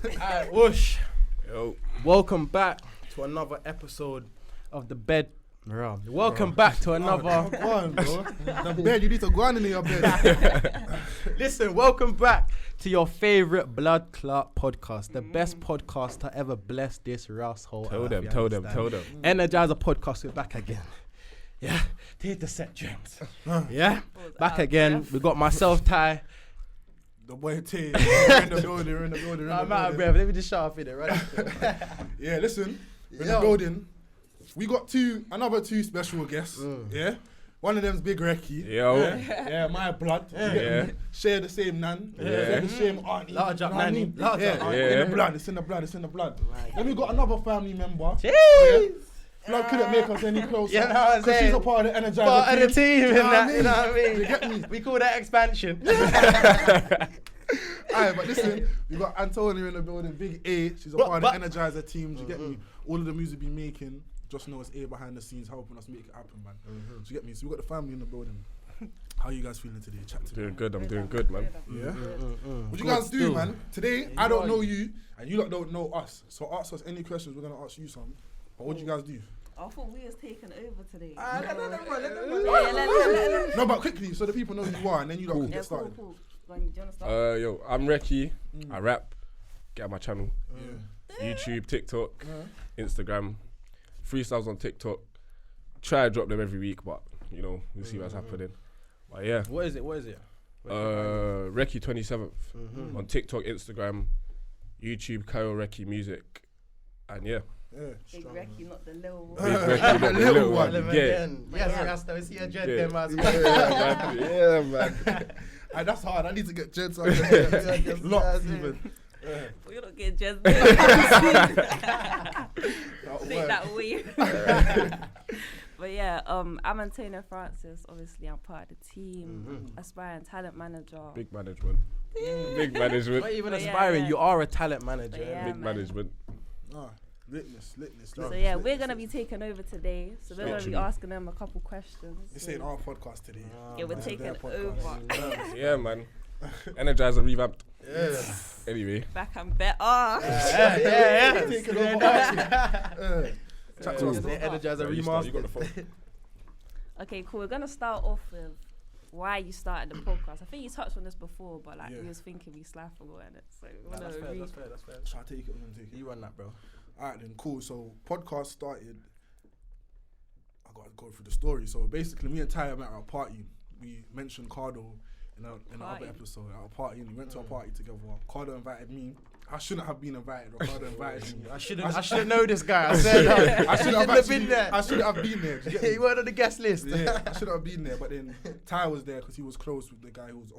Alright, whoosh. Yo. Welcome back to another episode of the bed. Welcome back to another. Go on, bro. The bed, you need to go on in your bed. Listen, welcome back to your favorite blood clot podcast, the best podcast to ever bless this household. Tell them. Energizer podcast, we're back again. Yeah, to hit the set drums. Yeah, back again. We got myself, Ty. The boy T. We're in the building. I'm out of breath. Let me just shut up in it, right? Yeah, listen. We're in the building. We got another two special guests. Yeah. One of them's Big Rekky. Yo. Yeah, my blood. Yeah. Share the same nan. Share the same auntie. Large up, You know what I nanny. mean? Large up, Yeah. auntie. In the blood. It's in the blood. Then we got another family member. Jeez. Yeah. Blood couldn't make us any closer. You know what I'm Because saying? she's a part of the Energizer Part of the team, You know what I you know what I mean? You get me? We call that expansion. Alright, but listen, we got Antonia in the building, Big A. She's a part of the Energizer team. Do you get me? All of the music we making, just know it's A behind the scenes helping us make it happen, man. Do you get me? So we got the family in the building. How you guys feeling today? Chat to me. Doing good. I'm doing good, man. Yeah. What you guys do, man? Today, I don't know you, and you lot don't know us. So ask us any questions. We're gonna ask you some. But what do you guys do? I thought we was taking over today. No, but quickly, so the people know who you are, and then you lot can get started. Cool. Do you want to start? Yo, I'm Rekky. I rap. Get on my channel. YouTube, TikTok, Instagram. Freestyles on TikTok. Try to drop them every week, but you know, we'll see what's happening. But yeah. What is it? Rehkai 27th on TikTok, Instagram, YouTube, Rekky Music, and yeah. Big Rekky, not the little one. Big Rekky, the little one. Yes, Yeah. Rasta, we see a dread Yeah. them as Yeah, man. That's hard. I need to get Jeds on. Lots even. We're not getting just take that away. But yeah, I'm Antonia Francis. Obviously, I'm part of the team. Aspiring talent manager. Big management. Big management. Not even But aspiring, yeah. you are a talent manager. But yeah. Big man. management. Litness. So yeah, we're gonna be taking over today. So we're gonna be Literally. asking them a couple questions. This ain't our podcast today. Yeah, we're taking over. Yeah, man. Energizer revamped. Yeah. Anyway. Back and better. Yeah. Taking over. Chat to us. The Energizer You remaster. got the phone. Okay, cool. We're gonna start off with why you started the podcast. I think you touched on this before, but like we was thinking we slack forgotten it. So we wanna That's fair. Shall I take it? You run that, bro. Alright then, cool. So podcast started. I gotta go through the story. So basically, me and Ty met at a party. We mentioned Cardo in the other episode at a party. And we went to a party together. Cardo invited me. I shouldn't have been invited. Or Cardo invited me. I shouldn't know this guy. I said I should have actually been there. I should have been there. Do you get me? He weren't on the guest list. Yeah, I should have been there, but then Ty was there because he was close with the guy who was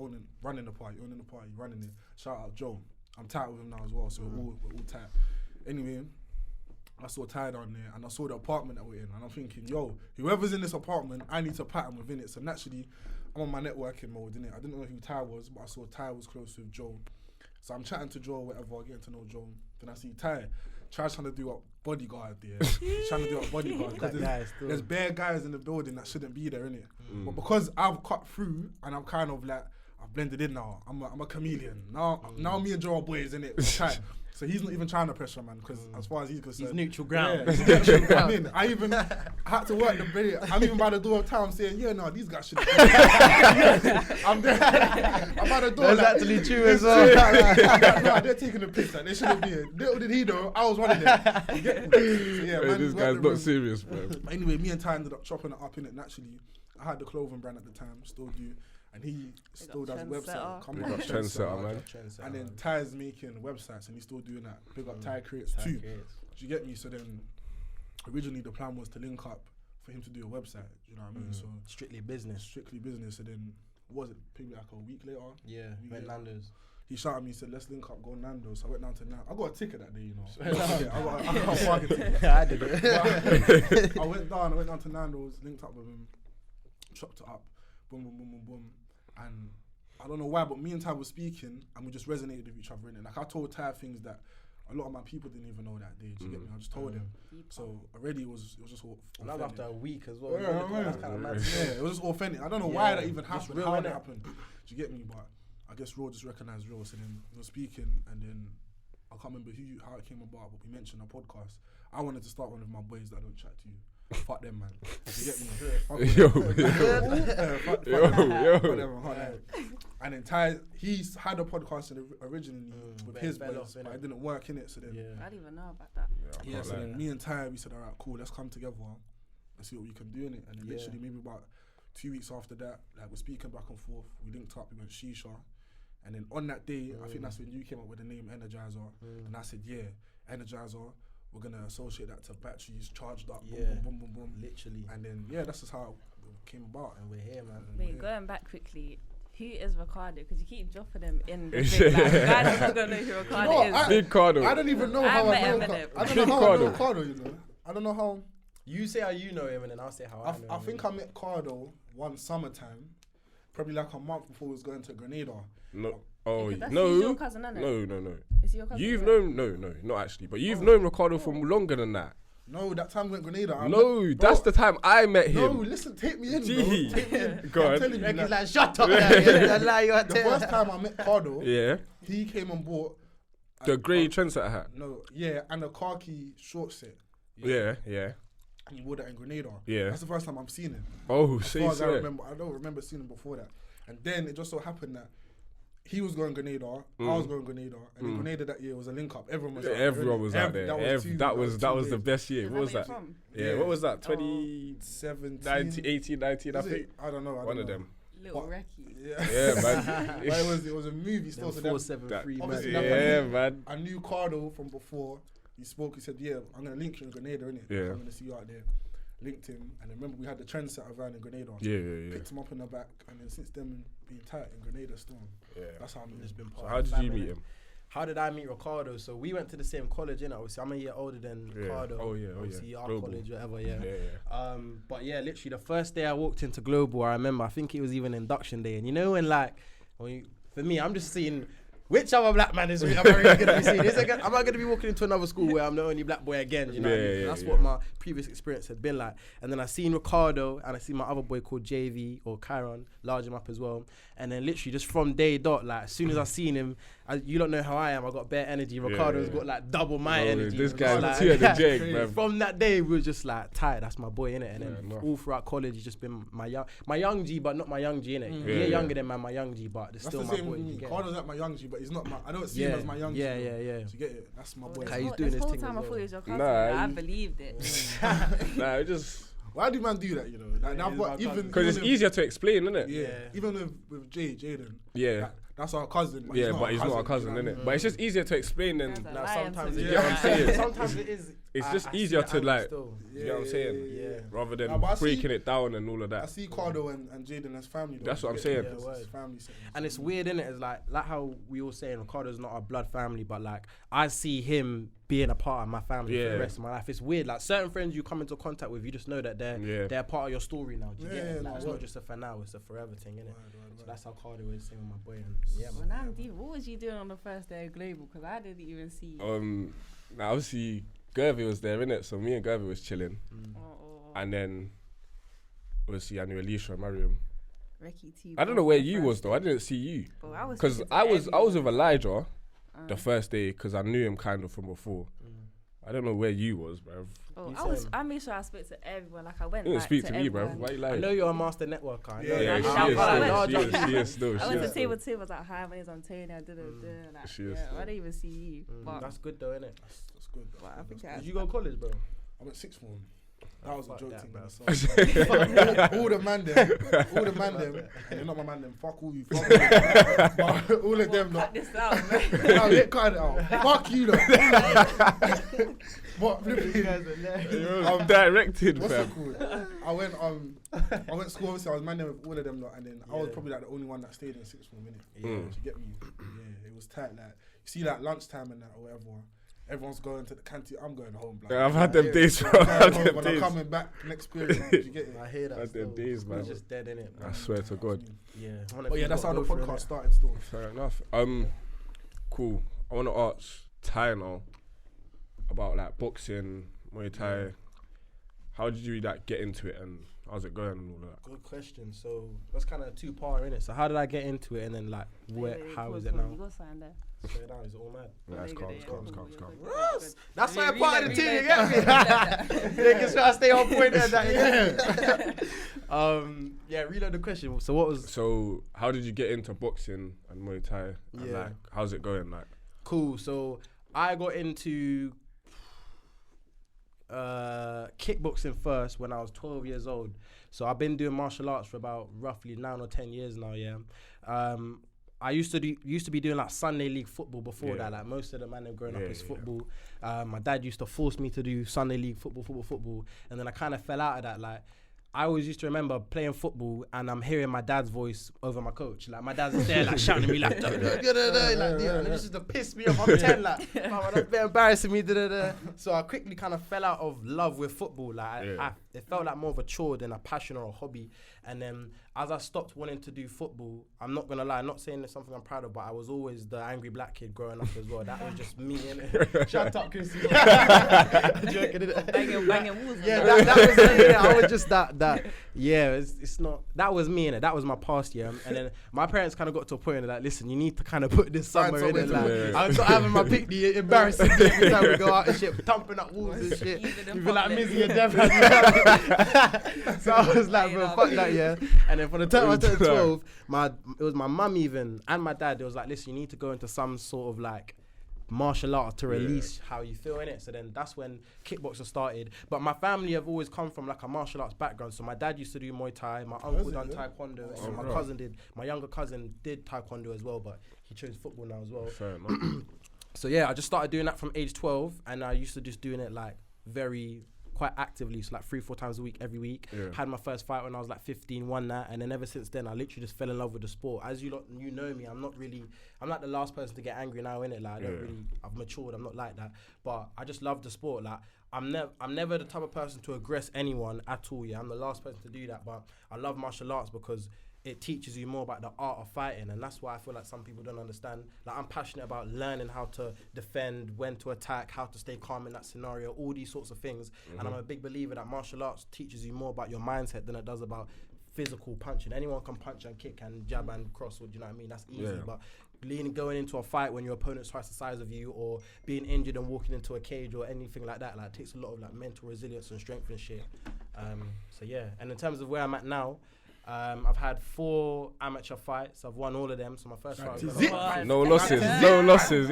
running the party, running it. Shout out Joe. I'm tight with him now as well, so we're all tight. Anyway, I saw Ty down there and I saw the apartment that we're in, and I'm thinking, yo, whoever's in this apartment, I need to pat him within it. So naturally, I'm on my networking mode, innit? I didn't know who Ty was, but I saw Ty was close with Joe. So I'm chatting to Joe, whatever, getting to know Joe. Then I see Ty trying to do a bodyguard there. He's trying to do a bodyguard because there's bare guys in the building that shouldn't be there, innit? But because I've cut through and I'm kind of like, I've blended in now. I'm a chameleon. Now me and Joe are boys, innit? Tight. So he's not even trying to pressure, man, because as far as he's concerned, He's neutral ground. Yeah, he's neutral ground. I mean, I even had to work the video. I'm even by the door of town saying, yeah, no, these guys should. I'm there. I'm by the door. That's like, actually true as well. No, they're taking the piss. Like, they shouldn't be here. Little did he know, I was running there. You get me? So, yeah, Hey, man, this guy's not serious, bro. But anyway, me and Ty ended up chopping it up in it naturally. I had the clothing brand at the time, still do. And he still does website. Big up Trendsetter, man. And then Ty's making websites and he's still doing that. Big up Ty Creates too. Do you get me? So then originally the plan was to link up for him to do a website. You know what I mean? So Strictly business. So then what was it? Maybe like a week later. Yeah, went Nando's. He shouted at me, said, let's link up, go Nando's. So I went down to Nando's. I got a ticket that day, you know. I got a parking ticket. I did it. I went down to Nando's, linked up with him, chopped it up, boom. And I don't know why, but me and Ty were speaking and we just resonated with each other in it. Like I told Ty things that a lot of my people didn't even know that day. Do you get me? I just told him. So already it was just all And that was after a week as well. Yeah, That's kind of mad. yeah, it was just authentic. I don't know why that even happened, how that happened. Do you get me? But I guess Raw just recognised Raw. So then we were speaking, and then I can't remember how it came about, but we mentioned a podcast. I wanted to start one of my boys that I don't chat to. Fuck them, man. You get me? Fuck them. And then Ty, he's had a podcast originally with his boys, but it didn't work in it. So then I didn't even know about that. Yeah, so then me and Ty, we said, all right, cool, let's come together and see what we can do in it. And then literally maybe about 2 weeks after that, like we're speaking back and forth, we linked up, we went shisha. And then on that day, I think that's when you came up with the name Energizer. And I said, yeah, Energizer, we're going to associate that to batteries charged up, boom, boom, boom, boom. Literally. And then, that's just how it came about. And we're here, man. Wait, going back quickly, who is Ricardo? Because you keep dropping him in the thing. Like, guys are going to know who Ricardo is. Big Cardo. I don't even know how I know Ricardo, you know. I don't know how. You say how you know him, and then I'll say how I know him. I think I met Cardo one summertime, probably like a month before we was going to Grenada. No. Oh, He's no. Your cousin, isn't it? No. Is he your cousin? You've known, no, not actually, but you've known Ricardo for longer than that. No, that time we went Grenada. That's the time I met him. No, listen, take me in, bro. Take me in. Go on. I'm telling you, Rekky's like, shut up. The first time I met Cardo, Yeah. he came and bought The grey trendsetter hat. No, and a khaki short set. Yeah. And he wore that in Grenada. Yeah. That's the first time I've seen him. Oh, As far as I don't remember seeing him before that. And then it just so happened that he was going Grenada, I was going Grenada, and in Grenada that year was a link up. Everyone was out there. That was the best year. What was that? Yeah, what was that? 2017, 18, 19, I think. I don't know. One of them. Little Rekky. Yeah, man. But it was a movie still. So 473, man. Man. I knew Cardo from before. He said, yeah, I'm going to link you in Grenada, innit? Yeah. I'm going to see you out there. Linked him, and I remember we had the trendsetter van in Grenada. Yeah. Picked him up in the back, and then since then, been tight in Grenada still. Yeah. That's how I'm It's been part So of how the did you family. meet him? How did I meet Ricardo? So we went to the same college, innit? Obviously, I'm a year older than Ricardo. Obviously, our Global. college, whatever, Yeah. But yeah, literally the first day I walked into Global, I remember, I think it was even induction day. And you know for me, I'm just seeing which other black man am I really going to be seeing? Am I going to be walking into another school where I'm the only black boy again? You know what I mean? That's what my previous experience had been like. And then I seen Ricardo, and I seen my other boy called JV or Chiron, large him up as well. And then literally just from day dot, like as soon as I seen him, you don't know how I am. I got bare energy. Ricardo's got like double my energy. This guy's like, two at the jig, man. From that day, we were just like tight. That's my boy, innit? And then all throughout college, he's just been my young G, but not my young G, innit? You're younger than my young G, but it's still my boy. Cardo's like my young G, but he's not my. I don't see him as my young G. Yeah. So you get it? That's my boy. He's doing his thing. This whole time I as thought well. he was your cousin. Nah, I believed it. Nah, it just Why do man do that? You know, like now, but even because it's easier to explain, isn't it? Yeah. Even with Jaden. Yeah. Like, that's our cousin. But But he's not our cousin, you know innit? what I mean? But it's just easier to explain than That's a Now lie sometimes to you me. get what I'm saying. Yeah. Sometimes it is. it's just I see easier the to angle like, still. you know what I'm saying? Yeah. Rather than Nah, but I see- breaking it down and all of I that. see Cardo and Jaden as family. Though. That's what I'm You get saying. it? Yeah, It's word. family setting. And it's weird, innit? It's like how we all saying Ricardo's not our blood family, but like I see him being a part of my family for the rest of my life. It's weird. Like certain friends you come into contact with, you just know that they're part of your story now. Do you get it? Like, it's not just a for now, it's a forever thing, innit? So that's how Cardo is saying with my boy. And yeah, When man. I'm deep, what was you doing on the first day of Global? Because I didn't even see you. Now obviously Gervie was there, innit? So me and Gervie was chilling. And then obviously I knew Alicia and Mariam. Rekky too. I don't know where you was though. I didn't see you. Because I was with Elijah the first day because I knew him kind of from before. I don't know where you was, bruv. I made sure I spoke to everyone. Like I went. You didn't speak to me, everyone. bruv. Why you I lying? know you're a master networker. I know. Yeah, she is still. I went to table 2, was like, hi, my name's Antonia, like, She is I didn't even see you. But That's good though, innit? That's good. I think Did you go to college, bro? I went sixth form. That was a Fuck joke that, thing. bro. all the man them, and they're not my man them. Fuck all you. Fuck all you. But all of them, cut like, this out, man. no, they cut it out. Fuck you, though. But I'm directed, what's it fam. called? I went school. Obviously, I was man with all of them, lot, and then I was probably like the only one that stayed in sixth form, innit? Yeah. Do you get me? Yeah, it was tight. Like you see, like lunchtime and that or whatever. Everyone's going to the canteen. I'm going home. Like, I've had them days, bro. I'm I've going had home, them but I'm days. coming back next period. Do you get it? I hear that. Had them still. days, man. It's just dead, innit? I swear to God. Yeah. Oh yeah, that's how the podcast started. Still. Fair enough. Cool. I want to ask Ty now about like boxing, Muay Thai. how did you like get into it and how's it going and all of that? Good question. So that's kind of two-part in it. So how did I get into it, and then like how is it now? You got something there. Slow it down, is it all mad? Yeah, it's calm, it's calm. Ross, that's why I'm part of the team. You get me? Yeah, just try to stay on point there. Yeah, reload the question. So what was? So how did you get into boxing and Muay Thai? And Yeah. like, how's it going? Like, Cool. So I got into kickboxing first when I was 12 years old. So I've been doing martial arts for about roughly 9 or 10 years now. Yeah. I used to be doing like Sunday league football before that. Like most of the man growing up is football. My dad used to force me to do Sunday league football, and then I kind of fell out of that. Like I always used to remember playing football and I'm hearing my dad's voice over my coach. Like my dad's there like shouting at me like, and this is to piss me off. I'm 10 like, oh, that's a bit embarrassing me. So I quickly kind of fell out of love with football. Like it felt like more of a chore than a passion or a hobby. And then as I stopped wanting to do football, I'm not gonna lie, I'm not saying it's something I'm proud of, but I was always the angry black kid growing up as well. That was just me, innit? Shut up, Chrissy. Joking, innit? Banging walls. Yeah, that was it. I was just that. Yeah, it's not. That was me, innit? That was my past year. And then my parents kind of got to a point of like, listen, you need to kind of put this somewhere in it. Like, I was not having my picnic, embarrassing me every time we go out and shit, thumping up walls and shit. You feel like Mizzy and Dev. So I was like, bro, fuck that, yeah. And then for the time I turned 12, it was my mum even and my dad. They was like, listen, you need to go into some sort of like martial art to release how you feel in it. So then that's when kickboxing started. But my family have always come from like a martial arts background. So my dad used to do Muay Thai, my uncle done Taekwondo, and my younger cousin did Taekwondo as well, but he chose football now as well. fair enough. So yeah, I just started doing that from age 12, and I used to just doing it like quite actively, so like 3-4 times a week, every week. Had my first fight when I was like 15, won that, and then ever since then I literally just fell in love with the sport. As you know me, I'm like the last person to get angry now, innit? Like I've matured, I'm not like that, but I just love the sport. Like I'm never the type of person to aggress anyone at all. Yeah, I'm the last person to do that, but I love martial arts because it teaches you more about the art of fighting, and that's why I feel like some people don't understand. Like I'm passionate about learning how to defend, when to attack, how to stay calm in that scenario, all these sorts of things. And I'm a big believer that martial arts teaches you more about your mindset than it does about physical punching. Anyone can punch and kick and jab and cross, do you know what I mean? That's easy, but going into a fight when your opponent's twice the size of you, or being injured and walking into a cage or anything like that, like it takes a lot of like mental resilience and strength and shit. So yeah, and in terms of where I'm at now, I've had 4 amateur fights. I've won all of them. So my first fight was No losses, yeah. No losses.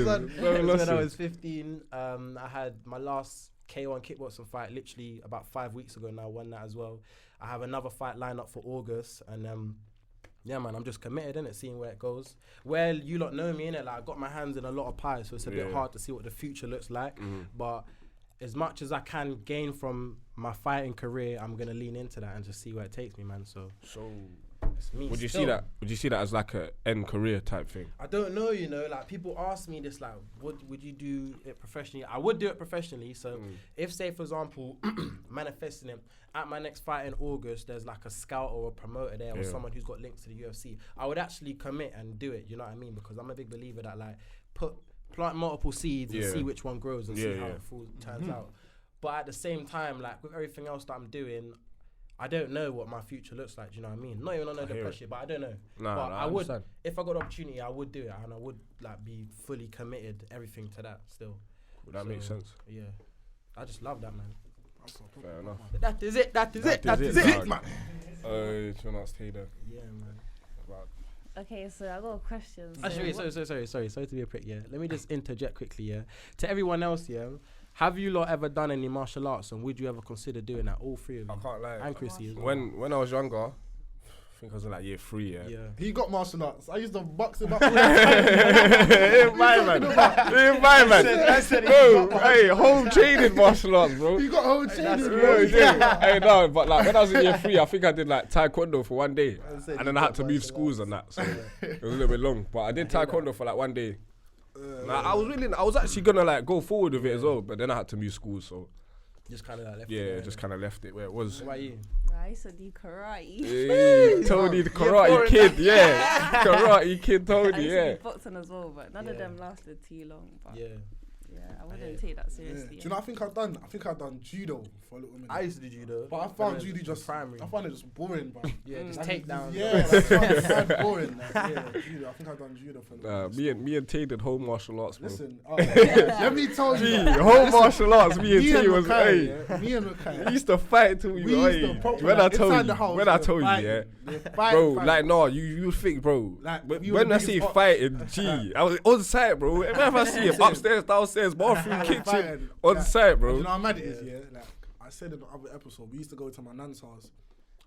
When I was 15, I had my last K1 kickboxing fight literally about 5 weeks ago, and I won that as well. I have another fight lined up for August, and yeah, man, I'm just committed, innit, seeing where it goes. Well, you lot know me, innit, like I got my hands in a lot of pies, so it's a bit hard to see what the future looks like, but as much as I can gain from my fighting career, I'm gonna lean into that and just see where it takes me, man. So it's me. Would you see that as like a end career type thing? I don't know, you know, like people ask me this, like, would you do it professionally? I would do it professionally. So if, say for example, manifesting it at my next fight in August, there's like a scout or a promoter there or someone who's got links to the UFC, I would actually commit and do it. You know what I mean? Because I'm a big believer that like plant multiple seeds and see which one grows and see how it turns out. But at the same time, like with everything else that I'm doing, I don't know what my future looks like. Do you know what I mean? Not even under the pressure, but I don't know. But I would, if I got the opportunity, I would do it, and I would like be fully committed, everything to that still. Would that make sense? Yeah, I just love that, man. Fair enough. That is it, man. Oh, do not stay there. Yeah, man. Okay, so I got a question. Actually, sorry to be a prick, yeah. Let me just interject quickly, yeah. To everyone else, yeah, have you lot ever done any martial arts, and would you ever consider doing that? All 3 of you. I can't lie. And Chrissy as well. When I was younger, I think I was in like year 3, yeah. He got martial arts. I used to box him up. Man. I said hey, home training martial arts, bro. You got home training, bro. Hey, no, but like when I was in year 3, I think I did like Taekwondo for 1 day, and then I had to move schools and that, so it was a little bit long. But I did Taekwondo for like 1 day. I was actually gonna like go forward with it as well, but then I had to move schools, so just kind of like left it. Yeah, just kind of left it where it was. What about you? I used to do karate. Hey, Tony the karate kid, karate kid Tony, I used to do boxing as well, but none of them lasted too long. But Yeah. I wouldn't take that Yeah. seriously. Do you know what I think I've done? I think I've done judo for a little minute. I used to do judo. But I found judo just primary. I found it just boring, bro. Yeah, just Like, take down. Yeah, like, I found it boring. Like, yeah, judo. I think I've done judo for a little minute. Me and Tay did home martial arts, bro. Listen, let me tell you. Gee, that. home Listen, martial arts, me and Tay was, Rekky, hey. yeah, me and Rekky. We used to fight till we We used to proper, when I like, told inside you, the house, when I we're told you, fighting. yeah, We're bro, fighting. like no, you think, bro, Like, when you were the I see biggest fighting, gee, I was on site, bro. Whenever I see him, upstairs, downstairs, bathroom, kitchen, Fighting. on Like, site, Do bro. you know how mad it is, yeah? Like I said in the other episode, we used to go to my nan's house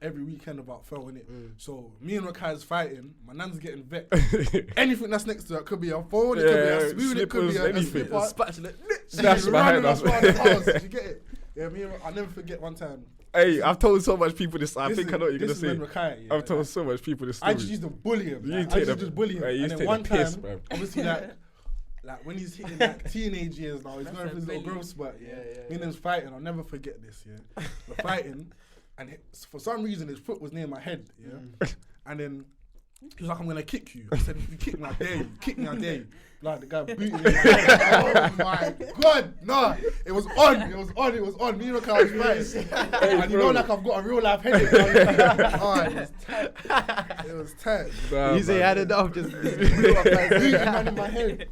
every weekend about 12, innit? So me and Rekky's fighting, my nan's getting vexed. Anything that's next to it could be a phone, it could be a spoon, it could be a anything. slipper. Spatula. Smash behind us. Around the house. Did you get it? Yeah, me and I'll never forget one time. Hey, I've told so much people this. I This think is- I know what you're gonna this is say. when Rekky, yeah, I've told like, so much people this I story. just used to bully him. You Like, take I used the- to just bully him. Hey, you And take then the one piss, time, bro. obviously, like when he's hitting like teenage years now, he's That's going a for his little bully. growth spurt. Yeah, Yeah. me and him's fighting. I'll never forget this. Yeah, we're fighting, and for some reason his foot was near my head. Yeah, and then he was like, "I'm gonna kick you." I said, "If you kick me, I dare you. Kick me, I dare you." Like the guy booted me. Oh my god, no! It was on. It was on. It was on. Me and Rekky was fighting, and you know, like I've got a real life headache. Oh, it was tight. It was tight. Nah, You say man. had it up, just Booting man in my head.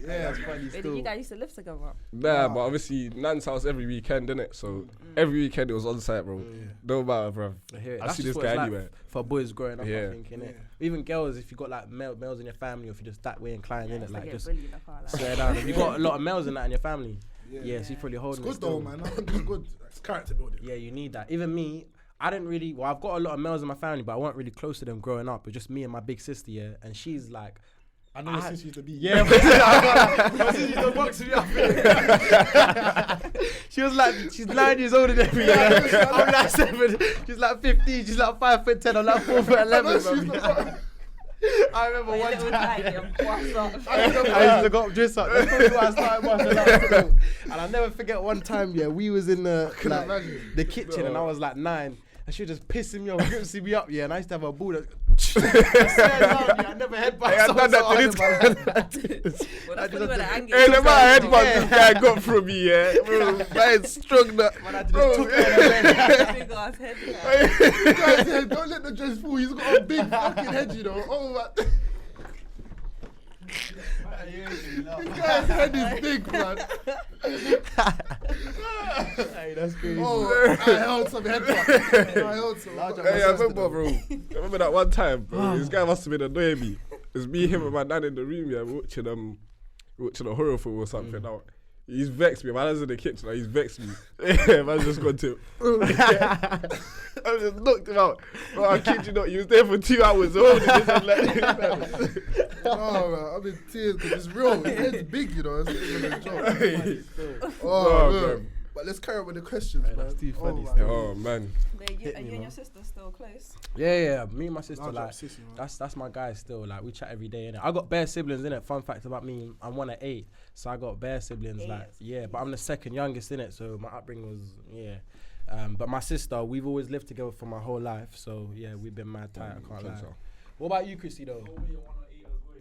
Yeah, that's funny Wait, did still. you guys used to live together? Nah, but obviously Nan's house every weekend, innit? So every weekend it was on site, bro. No matter, bro. I hear it. I That's see just this what it's guy like anywhere. for boys growing up, Yeah. I think, innit? Even girls, if you got like males in your family, or if you're just that way inclined, innit? Used to Like get just bullied, I can't lie. swear down. If you got a lot of males in that in your family, yeah, so you probably It's holding it good still. though, man. I think it's good. It's character building. Yeah, you need that. Even me, I didn't really. Well, I've got a lot of males in my family, but I wasn't really close to them growing up. It's just me and my big sister, yeah, and she's like. I know your sister used to be. Yeah, my sister used to box me up. She was like, she's 9 years older than me. Yeah. I'm like 7. She's like 15. She's like 5'10". I'm like 4'11". bro. I remember But one you little time. tiny and bossed up. I used to go up dress up. That's probably why I started martial arts still. And I'll never forget one time, yeah, we was in the kitchen and I was like 9. And she was just pissing me off, gripping me up, yeah. And I used to have a ball that. I never headbutt. Hey, I done that to this guy. Well, I that's just probably where the had to- anger Hey, is. the man headbutt this guy got from me, yeah. Bro, man strong that. Man, I just took her and then- Big ass head. Guys, yeah, don't let the dress fool. He's got a big fucking head, you know. Oh my. This guy's head is big, man. Hey, that's crazy. Oh, I held some headbutt. I held some. Hey, I remember, bro. I remember that one time, bro. This guy must have been annoying me. It's me, him, and my nan in the room. Yeah, we're watching a horror film or something. Now he's vexed me. My nan's in the kitchen. Like, he's vexed me. Yeah, man's just gone to. I just knocked him out. Bro, I kid you not. He was there for 2 hours. Holding this and like, Oh, man, I'm in tears because it's real. His head's big, you know. It's a joke. Hey. Oh, man. man. But let's carry on with the questions, man. that's too Oh, funny my still. Oh man. Wait, you, Hit are me, you and man. your sister still close? Yeah. Me and my sister, Large like, up sissy, man. that's my guy still. Like, we chat every day, innit? I got bare siblings, innit? Fun fact about me, I'm one of 8. So I got bare siblings, Eight. like, yeah. But I'm the second youngest, innit? So my upbringing was, yeah. But my sister, we've always lived together for my whole life. So, yeah, we've been mad tight, I can't lie. What about you, Chrissy, though?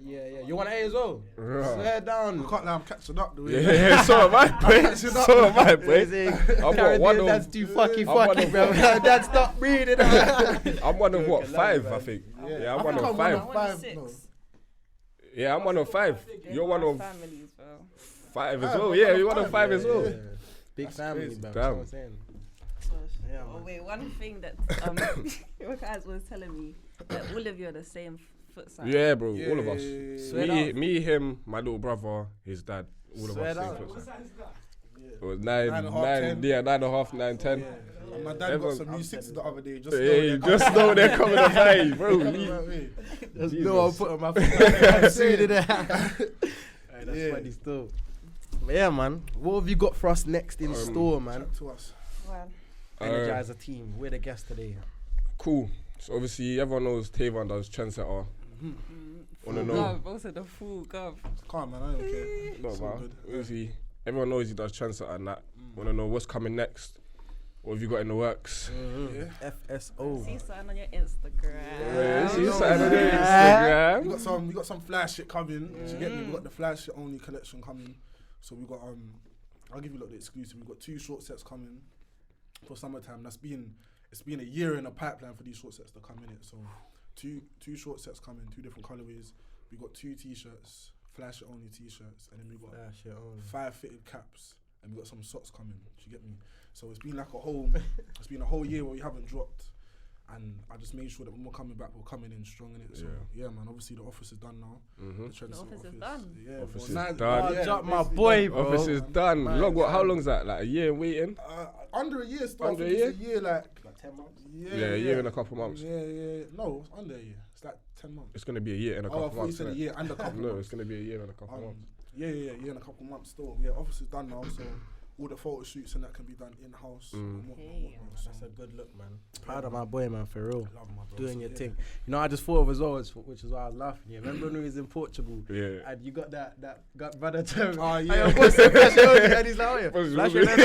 Yeah. You want 8 as well? Swear down. I can't lie, I'm catching up the way. Yeah, so am I, boy. So am I, boy. I've got one of- That's too fucky, I'm one of- bro. Dad, stop breathing. I'm one of what, 5, I think. Yeah, I'm I one think of I'm 5. one of 5. 6. No. Yeah, I'm one of 5. You're one of families, bro. 5 as Yeah, well. I'm Yeah, one of you're one of 5 as well. Big family, crazy. bro. Damn. That's what I'm saying. Yeah, Oh man. wait, one thing that your guys was telling me that all of you are the same foot size. Yeah, bro, all of us. Swear down. Me, him, my little brother, his dad, all of Swear us. Same down. foot size. It was 9.5, 10. yeah, 9.5, 9, 10. Yeah. And my dad Everyone- got some new 6s the other day. Just Yeah, you just know they're coming up high, bro. There's Jesus. no one putting my foot. I'm seeing it there. Hey, that's Yeah. funny still. But yeah, man. What have you got for us next in store, man? Chat to us. Well, Energizer team. We're the guests today. Cool. So obviously everyone knows Tavon does Trendsetter. Wanna know? Gov, also the full gov. Calm, man. I don't care. No, It's all man. good. Obviously, everyone knows he does Trendsetter and that. Wanna know what's coming next? What have you got in the works? Yeah. FSO. See something on your Instagram. Yeah, see no, something on yeah. Instagram. We got some flash shit coming. Do you get me? We got the flash shit only collection coming. So we got I'll give you the exclusive. We've got 2 short sets coming for summertime. It's been a year in the pipeline for these short sets to come in it. So 2 short sets coming, 2 different colorways. We got 2 t-shirts, flash it only t-shirts, and then we got 5 fitted caps, and we got some socks coming. Do you get me? So it's been like it's been a whole year where we haven't dropped. And I just made sure that when we're coming back, we're coming in strong in it. So yeah, man. Obviously, the office is done now. The office is done. Yeah, Office well, is done. Yeah, my boy, bro. Office is done. How long is that? Like a year waiting? Under a year. Still, Under a it's a year, like 10 months. Yeah, a year and a couple months. Yeah. No, it's under a year. It's like 10 months. It's gonna be a year and a couple I thought months. you said a year and a couple No, months. it's gonna be a year and a couple months. Yeah, year and a couple months still. Yeah, office is done now, so all the photo shoots and that can be done in house. That's a good look, man. Proud of my boy, man, for real. Love my bro. Doing your thing. You know, I just thought of as well, which is why I was laughing. Yeah, remember when we was in Portugal? Yeah. And you got that brother term. Oh, yeah. And what's the flash it on you? And he's like, oh yeah. Flash it on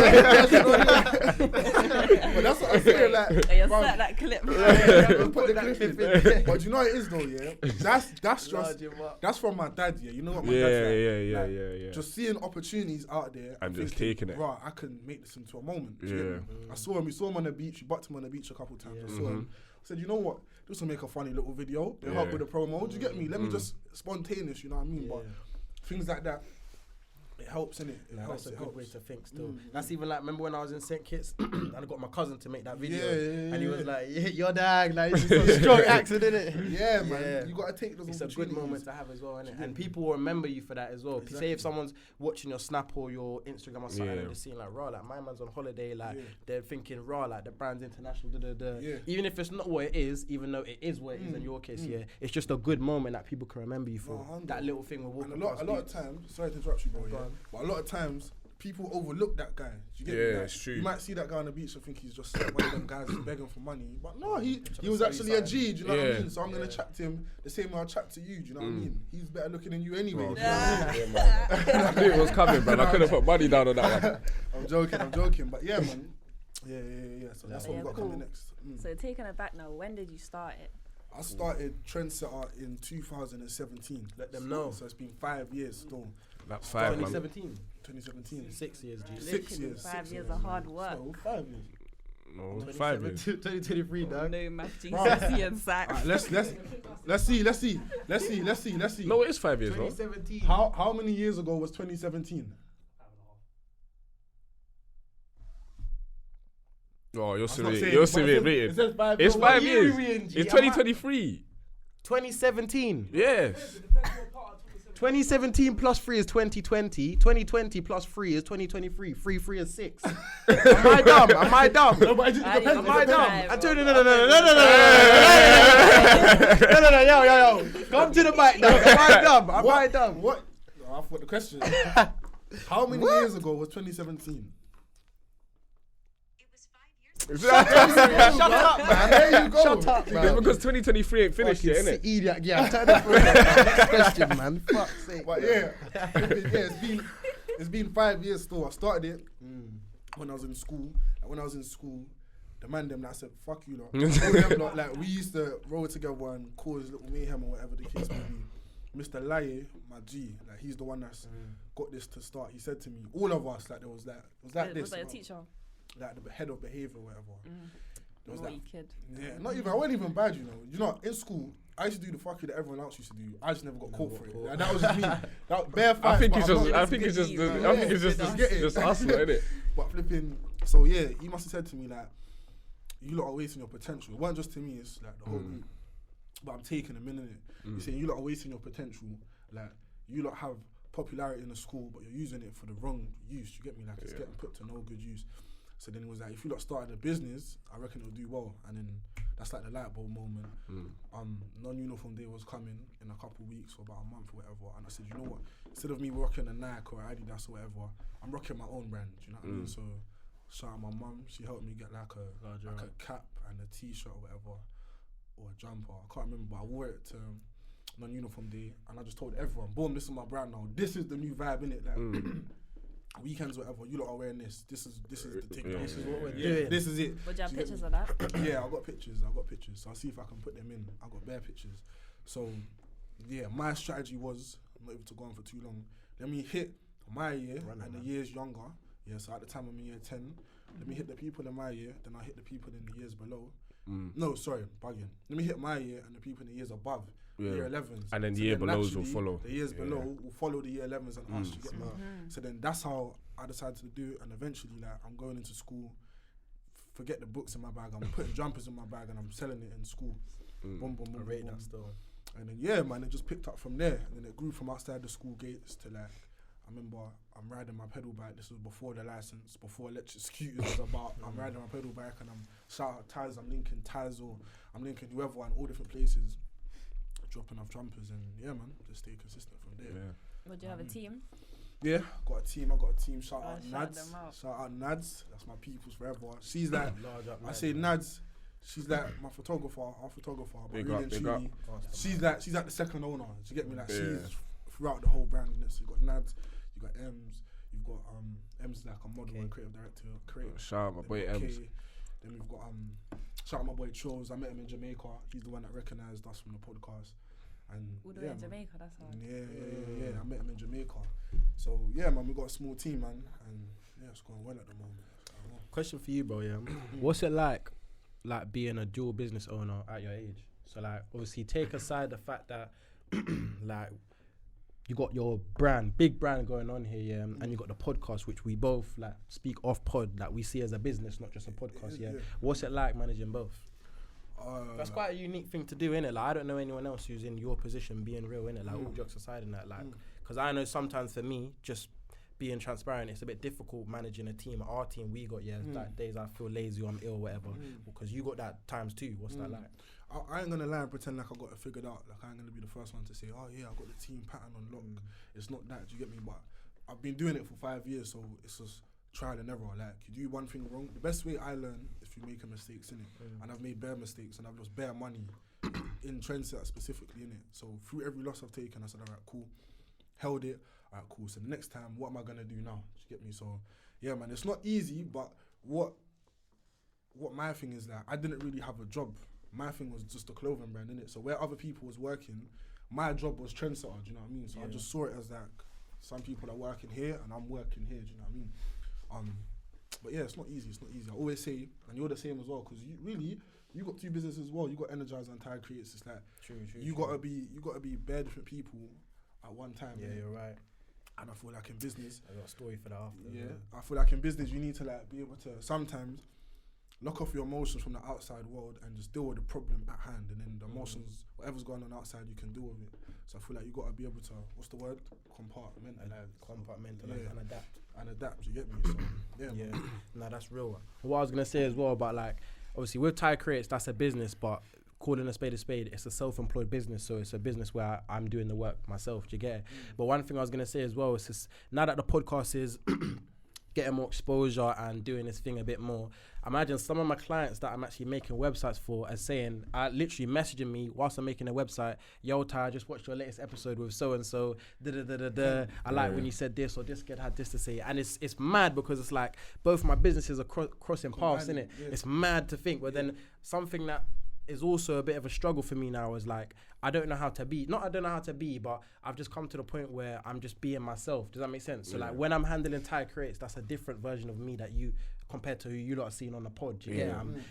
you. But that's what I'm saying, like, You bro, set that clip. put the clip in. But you know what it is though, yeah? That's just, that's from my dad, yeah? You know what my dad's like? Yeah. Just seeing opportunities out there And just thinking, taking it. Right, I can make this into a moment. Do you get me? I saw him on the beach, we bucked him on the beach a couple of times. I saw him. I said, you know what? This will make a funny little video. It'll help with the promo. Do you get me? Let me just spontaneous, you know what I mean? But things like that, it helps, innit? That's a good way to think still. That's even like, remember when I was in St. Kitts and I got my cousin to make that video and he was like, yeah, your dad, like, it's just a strong accent, innit? Yeah, man. You got to take those It's a good moment to have as well, innit? And people will remember you for that as well. Exactly. Say if someone's watching your Snap or your Instagram or something and they're seeing like, raw, like my man's on holiday, like they're thinking, raw, like the brand's international, Even if it's not what it is, even though it is what it is in your case, it's just a good moment that people can remember you for. That little thing we're walking past. A lot of times, sorry to interrupt you, bro, but a lot of times, people overlook that guy. Do you get me? Like, it's true. You might see that guy on the beach and think he's just one of them guys who's begging for money. But no, he was actually a G, do you know what I mean? So I'm going to chat to him the same way I'll chat to you, do you know what I mean? He's better looking than you anyway. Do you know what I mean? I knew it was coming, man. I couldn't put money down on that one. I'm joking. But yeah, man. Yeah. So that's what we got coming next. So taking it back now, when did you start it? I started Trendsetter in 2017. Let them know. So it's been 5 years still. That's 5, man. 2017. 6 years, G. 6 years. 5 years of hard work. So 5 years. No, 5 years. 2023, dog. No math GCSE and sack. Let's see. No, it is 5 years, bro. 2017. How many years ago was 2017? Oh, you're not saying, serious but rated. it says 5 It's years. 5 year years. are we in, G? It's 2023. 2017. Yes. 2017 plus 3 is 2020. 2020 plus 3 is 2023. 3 is 6. Am I dumb? No, but it depends. Am I dumb? Bro. No, yo. Come to the mic now. Am I dumb? What? No, I forgot the question. How many years ago was 2017? Shut up, man. There you go. Shut up, It's man. because 2023 ain't finished yet, innit? Idiot. Yeah, turn it for the next question, man. Fuck's sake. But yeah, it's been 5 years still. I started it when I was in school. The man them that said, fuck you lot. All them lot, like we used to roll together and cause little mayhem or whatever the case may be. Mr. Laye, my G, like he's the one that's got this to start. He said to me, all of us, like there was like this. Was that a teacher? Like the head of behaviour or whatever. There was Naughty kid. Yeah, not even. I wasn't even bad, you know. You know, in school, I used to do the fuck you that everyone else used to do. I just never got caught for it. Like, that was just me. That bare facts. I think but it's I'm just. not- I think it's just us, innit? But flipping. So yeah, he must have said to me like, "You lot are wasting your potential." It wasn't just to me. It's like the whole group. But I'm taking a minute. He's saying you lot are wasting your potential. Like you lot have popularity in the school, but you're using it for the wrong use. You get me? Like it's getting put to no good use. So then it was like, if you lot started a business, I reckon it'll do well. And then that's like the light bulb moment. Non-uniform day was coming in a couple of weeks or about a month or whatever. And I said, you know what? Instead of me rocking a Nike or Adidas or whatever, I'm rocking my own brand. Do you know what I mean? So shout out my mum. She helped me get like a cap and a t-shirt or whatever, or a jumper. I can't remember, but I wore it to non-uniform day. And I just told everyone, boom, this is my brand now. This is the new vibe, innit? Like, weekends, whatever, you lot are wearing this. This is the thing. This is what we're doing. This is it. Would you have Do you get pictures me? of that? Yeah, I got pictures. So I'll see if I can put them in. I got bare pictures. So yeah, my strategy was, I'm not able to go on for too long. Let me hit my year and the years younger. Yeah, so at the time I'm in year 10. Let me hit the people in my year, then I hit the people in the years below. No, sorry, bugging. Let me hit my year and the people in the years above, year 11s. And then the year belows will follow. The years below will follow the year 11s and us, you get me? So then that's how I decided to do it, and eventually, like, I'm going into school, forget the books in my bag, I'm putting jumpers in my bag and I'm selling it in school. Boom, boom, boom, boom. That still. And then, yeah, man, it just picked up from there. And then it grew from outside the school gates to, like, I remember I'm riding my pedal bike. This was before the license, before electric scooters was about. I'm riding my pedal bike and I'm shout out Taz, I'm linking Taz or I'm linking whoever in all different places, dropping off jumpers, and yeah, man, just stay consistent from there. Yeah. Would you have a team? Yeah, I got a team. Shout out shout Nads. them out. Shout out Nads. That's my people's forever. She's like, I say Nads. She's like my photographer, our photographer. But Big really up, and big up. truly, she's like the second owner. Do you get me? Like she's throughout the whole brand. So you got Nads, you got Ems, you've got Ems like a model and creative director. Shout out my boy Ems. Then we've got shout out my boy Chose. I met him in Jamaica. He's the one that recognised us from the podcast. And All the way in Jamaica, that's hard. Yeah. I met him in Jamaica. So yeah, man, we got a small team, man, and yeah, it's going well at the moment. Question for you, bro. Yeah, what's it like being a dual business owner at your age? So like, obviously, take aside the fact that like you got your big brand going on here, yeah, and you got the podcast, which we both like speak off pod, like we see as a business, not just a podcast. Yeah. What's it like managing both? That's quite a unique thing to do, innit? Like, I don't know anyone else who's in your position, being real, innit? Like, all jokes aside in that, like, because I know sometimes for me, just being transparent, it's a bit difficult managing a team. Our team, we got, like days I feel lazy or I'm ill or whatever, because you got that times too. What's that like? I ain't gonna lie and pretend like I got it figured out. Like, I ain't gonna be the first one to say, oh yeah, I got the team pattern on lock. It's not that, do you get me? But I've been doing it for 5 years, so it's just trial and error. Like, you do one thing wrong. The best way I learn is through making mistakes, innit? And I've made bare mistakes and I've lost bare money in Trendset specifically, innit? So through every loss I've taken, I said, alright, cool. Held it. Alright, cool. So the next time, what am I gonna do now? Do you get me? So yeah, man, it's not easy, but what my thing is that I didn't really have a job. My thing was just a clothing brand, innit? So where other people was working, my job was trendsetter, do you know what I mean? So I just saw it as like, some people are working here and I'm working here, do you know what I mean? But yeah, it's not easy. I always say, and you're the same as well, because you got two businesses as well. You got Energizer and Tide Creates. It's like you gotta be bare different people at one time. Yeah, you're right. And I feel like in business, I got a story for that after. Yeah, I feel like in business you need to like be able to sometimes lock off your emotions from the outside world and just deal with the problem at hand, and then the emotions, whatever's going on outside, you can deal with it. So I feel like you gotta be able to, what's the word? Compartmentalize and adapt. You get me? So yeah. Nah, that's real. What I was gonna say as well about, like, obviously with Tide Creates, that's a business, but calling a spade, it's a self-employed business, so it's a business where I'm doing the work myself. Do you get it? But one thing I was gonna say as well is just, now that the podcast is getting more exposure and doing this thing a bit more, imagine some of my clients that I'm actually making websites for are saying, literally messaging me whilst I'm making a website, yo Ty, I just watched your latest episode with so-and-so, I like when you said this, or this kid had this to say. And it's mad because it's like both my businesses are crossing paths, innit? Yeah. It's mad to think, but then something that is also a bit of a struggle for me now is like, I don't know how to be, but I've just come to the point where I'm just being myself. Does that make sense? So like when I'm handling Tide Creates, that's a different version of me that you, compared to who you lot are seeing on the pod.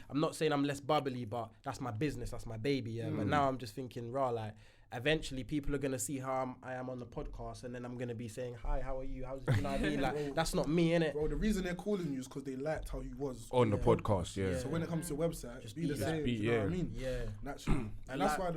I'm not saying I'm less bubbly, but that's my business, that's my baby. But now I'm just thinking, like, eventually people are gonna see how I am on the podcast, and then I'm gonna be saying, hi, how are you? You know what I mean? Like, bro, that's not me, innit? Bro, the reason they're calling you is because they liked how you was on the podcast. So when it comes to your website, just be the same. You know what I mean? Yeah. Naturally. And that's why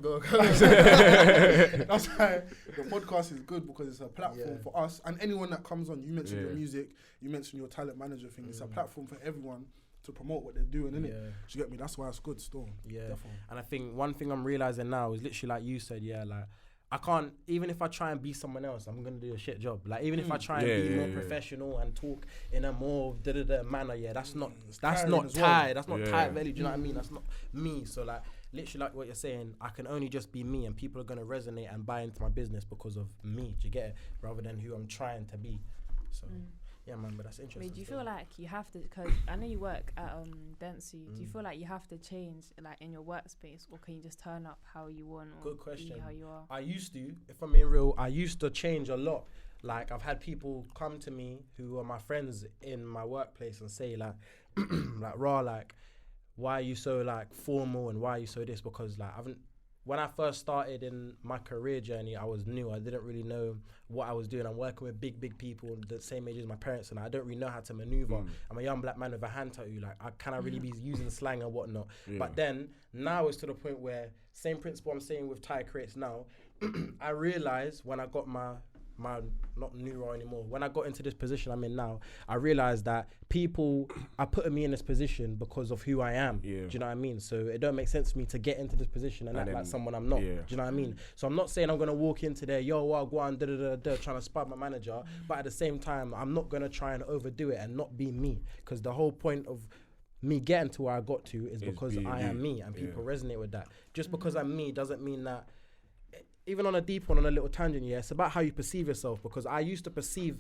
Go. That's why the podcast is good, because it's a platform for us and anyone that comes on. You mentioned your music, you mentioned your talent manager thing. It's a platform for everyone to promote what they're doing, innit? Do you get me? That's why it's good still. Yeah. Definitely. And I think one thing I'm realizing now is literally like you said, like, I can't, even if I try and be someone else, I'm gonna do a shit job. Like, even if I try and be more professional and talk in a more manner, that's not Ty, that's not Ty Valley, do you know what I mean? That's not me. So like, literally like what you're saying, I can only just be me, and people are gonna resonate and buy into my business because of me, do you get it? Rather than who I'm trying to be. So Yeah, man, but that's interesting. Wait, do you feel like you have to, because I know you work at Dentsu, do you feel like you have to change like in your workspace, or can you just turn up how you want, or Good question. be how you are? I used to, if I'm being real, I used to change a lot. Like, I've had people come to me who are my friends in my workplace and say like, like, raw, like, why are you so like formal and why are you so this? Because like, when I first started in my career journey, I was new. I didn't really know what I was doing. I'm working with big people the same age as my parents, and I don't really know how to maneuver. I'm a young black man with a hand tattoo. Like, I cannot really be using slang and whatnot. But then now it's to the point where same principle I'm saying with Thai creates now. I realized when I got my not new role anymore. When I got into this position I'm in now, I realized that people are putting me in this position because of who I am. Do you know what I mean? So it don't make sense for me to get into this position and act like someone I'm not. Do you know what I mean? So I'm not saying I'm gonna walk into there, yo, well, go on, trying to spot my manager. But at the same time, I'm not gonna try and overdo it and not be me. Because the whole point of me getting to where I got to is because I am me, and people resonate with that. Just because I'm me doesn't mean that. Even on a deep one, on a little tangent, it's about how you perceive yourself. Because I used to perceive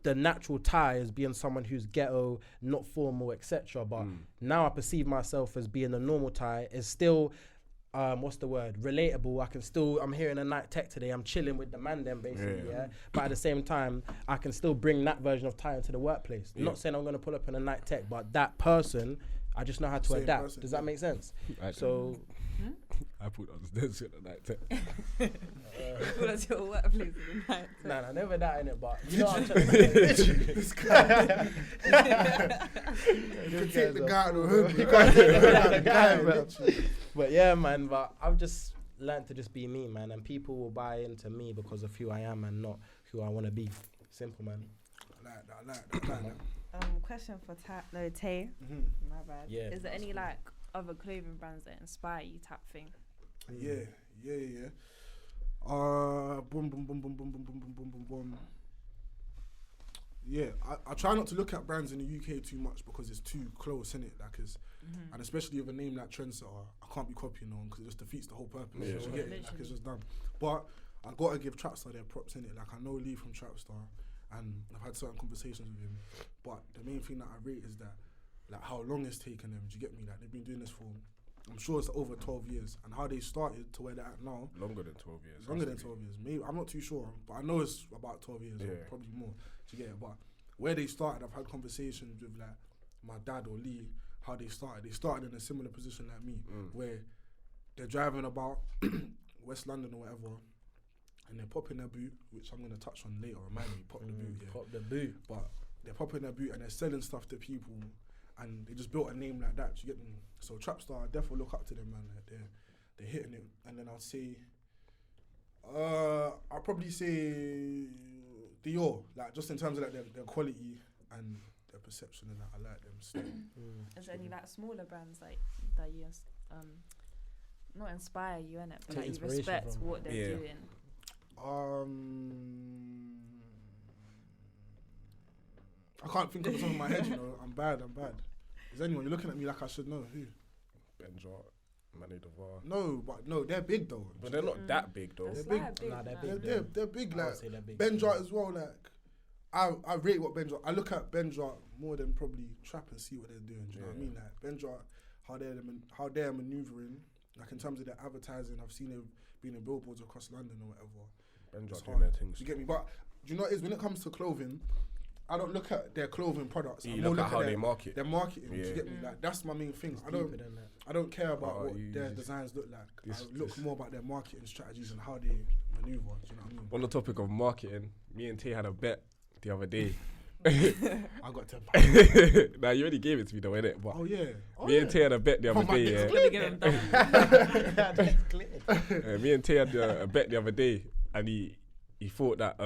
the natural Thai as being someone who's ghetto, not formal, etc. But now I perceive myself as being the normal Thai. Is still, what's the word? Relatable. I'm here in a night tech today. I'm chilling with the man then, basically, But at the same time, I can still bring that version of Thai into the workplace. Not saying I'm going to pull up in a night tech, but that person, I just know how to adapt. Does that make sense? So... I put on this at the night tech. Well, that's your workplace in the night. Nah, never that in it, but you know what I'm trying to say. This guy. You can take the guy out of the hood. You can't take the guy, bro. But yeah, man, but I've just learned to just be me, man, and people will buy into me because of who I am and not who I want to be. Simple, man. I like that. Question for Tay. My bad. Yeah. Is there any like other clothing brands that inspire you type thing? Yeah. Boom. Yeah, I try not to look at brands in the UK too much because it's too close, innit? Like, and especially with a name like Trendsetter, I can't be copying on because it just defeats the whole purpose. Yeah. You get it? Like, it's just done. But I gotta give Trapstar their props, innit? Like, I know Lee from Trapstar, and I've had certain conversations with him. But the main thing that I rate is that, like, how long it's taken them. Do you get me? Like, they've been doing this for, I'm sure it's over 12 years, and how they started to where they're at now. Longer than 12 years. Longer than 12 years. Maybe, I'm not too sure, but I know it's about 12 years, or probably more. Do you get it? But where they started, I've had conversations with like my dad or Lee, how they started. They started in a similar position like me, where they're driving about West London or whatever, and they're popping their boot, which I'm going to touch on later. Remind me, pop the boot. Yeah. Pop the boot. But they're popping their boot and they're selling stuff to people, and they just built a name like that. Do you get me? So Trapstar, I definitely look up to them, man. Like, they're hitting it. And then I'll say, I'll probably say Dior, like, just in terms of like their quality and their perception, and that I like them still. Is there any like smaller brands like that you not inspire you, innit, but like you respect what they're doing? I can't think of the top of my head, you know. I'm bad. Is anyone, you're looking at me like I should know who? Benjot, Manu Devar. No, they're big though. But they're not that big though. They're big. Nah, they're big. They're big. I Like would say they're big. Benjot as well. Like I rate what Benjot. I look at Benjot more than probably Trap and see what they're doing. Do you know what I mean? Like Benjot, how they're maneuvering. Like in terms of their advertising, I've seen them being in billboards across London or whatever. Benjot doing their things. Do you get me? But do you know what it is when it comes to clothing? I don't look at their clothing products. You look at how they market. Their marketing. Do you get me? Like that's my main thing. I don't care about what their designs look like. I look more about their marketing strategies and how they maneuver. Do you know what I mean? On the topic of marketing, me and Tay had a bet the other day. I got £10. Nah, you already gave it to me though, innit? But oh yeah. Me and Tay had a bet the other day. Me and Tay had a bet the other day, and he thought that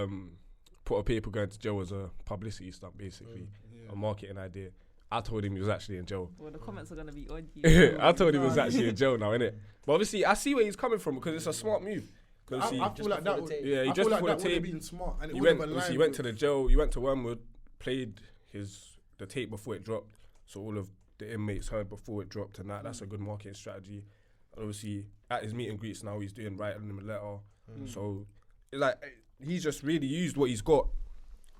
put a paper going to jail was a publicity stunt, basically, a marketing idea. I told him he was actually in jail. Well, the comments are gonna be on you. I told him he was actually in jail now, innit? But obviously, I see where he's coming from because it's a smart move. I feel like that would have been smart, and he went to the jail. He went to Wormwood, played the tape before it dropped, so all of the inmates heard before it dropped, and that's a good marketing strategy. And obviously, at his meet and greets now, he's writing them a letter. So, it's like he's just really used what he's got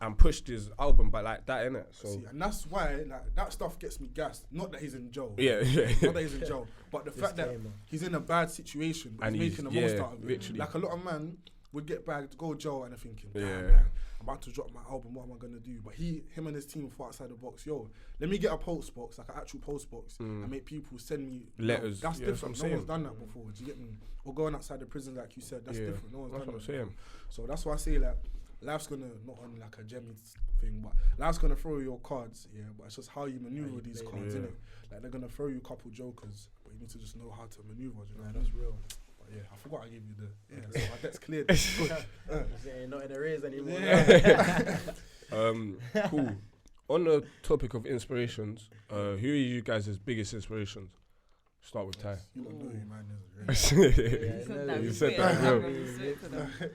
and pushed his album, but like that, innit? So See, and that's why like that stuff gets me gassed. Not that he's in jail. yeah. Not that he's in jail, but the fact that he's in a bad situation, but And he's he's- making the most yeah, out of it. literally. Like a lot of man would get bagged, go jail, and they're thinking, damn, Yeah. man, I'm about to drop my album. What am I gonna do? But him and his team thought outside the box. Yo, let me get a post box, like an actual post box, and make people send me Letters. That's Yeah, that's different. what I'm No one's saying. done that before. Do you get me? Or going outside the prison, like you said, that's Yeah, different. No one's that's done what that. I'm saying. before. So that's why I say like. Life's gonna not on like a Jemmy thing, but life's gonna throw you your cards, yeah. But it's just how you maneuver these cards, yeah. innit? Like they're gonna throw you a couple jokers, but you need to just know how to maneuver. Do you know? That's real. But yeah, I forgot I gave you the so my debt's cleared. Good. You're not in arrears anymore. Cool. On the topic of inspirations, who are you guys' biggest inspirations? Start with Ty. You don't know who man is. Yeah, You said that, bro.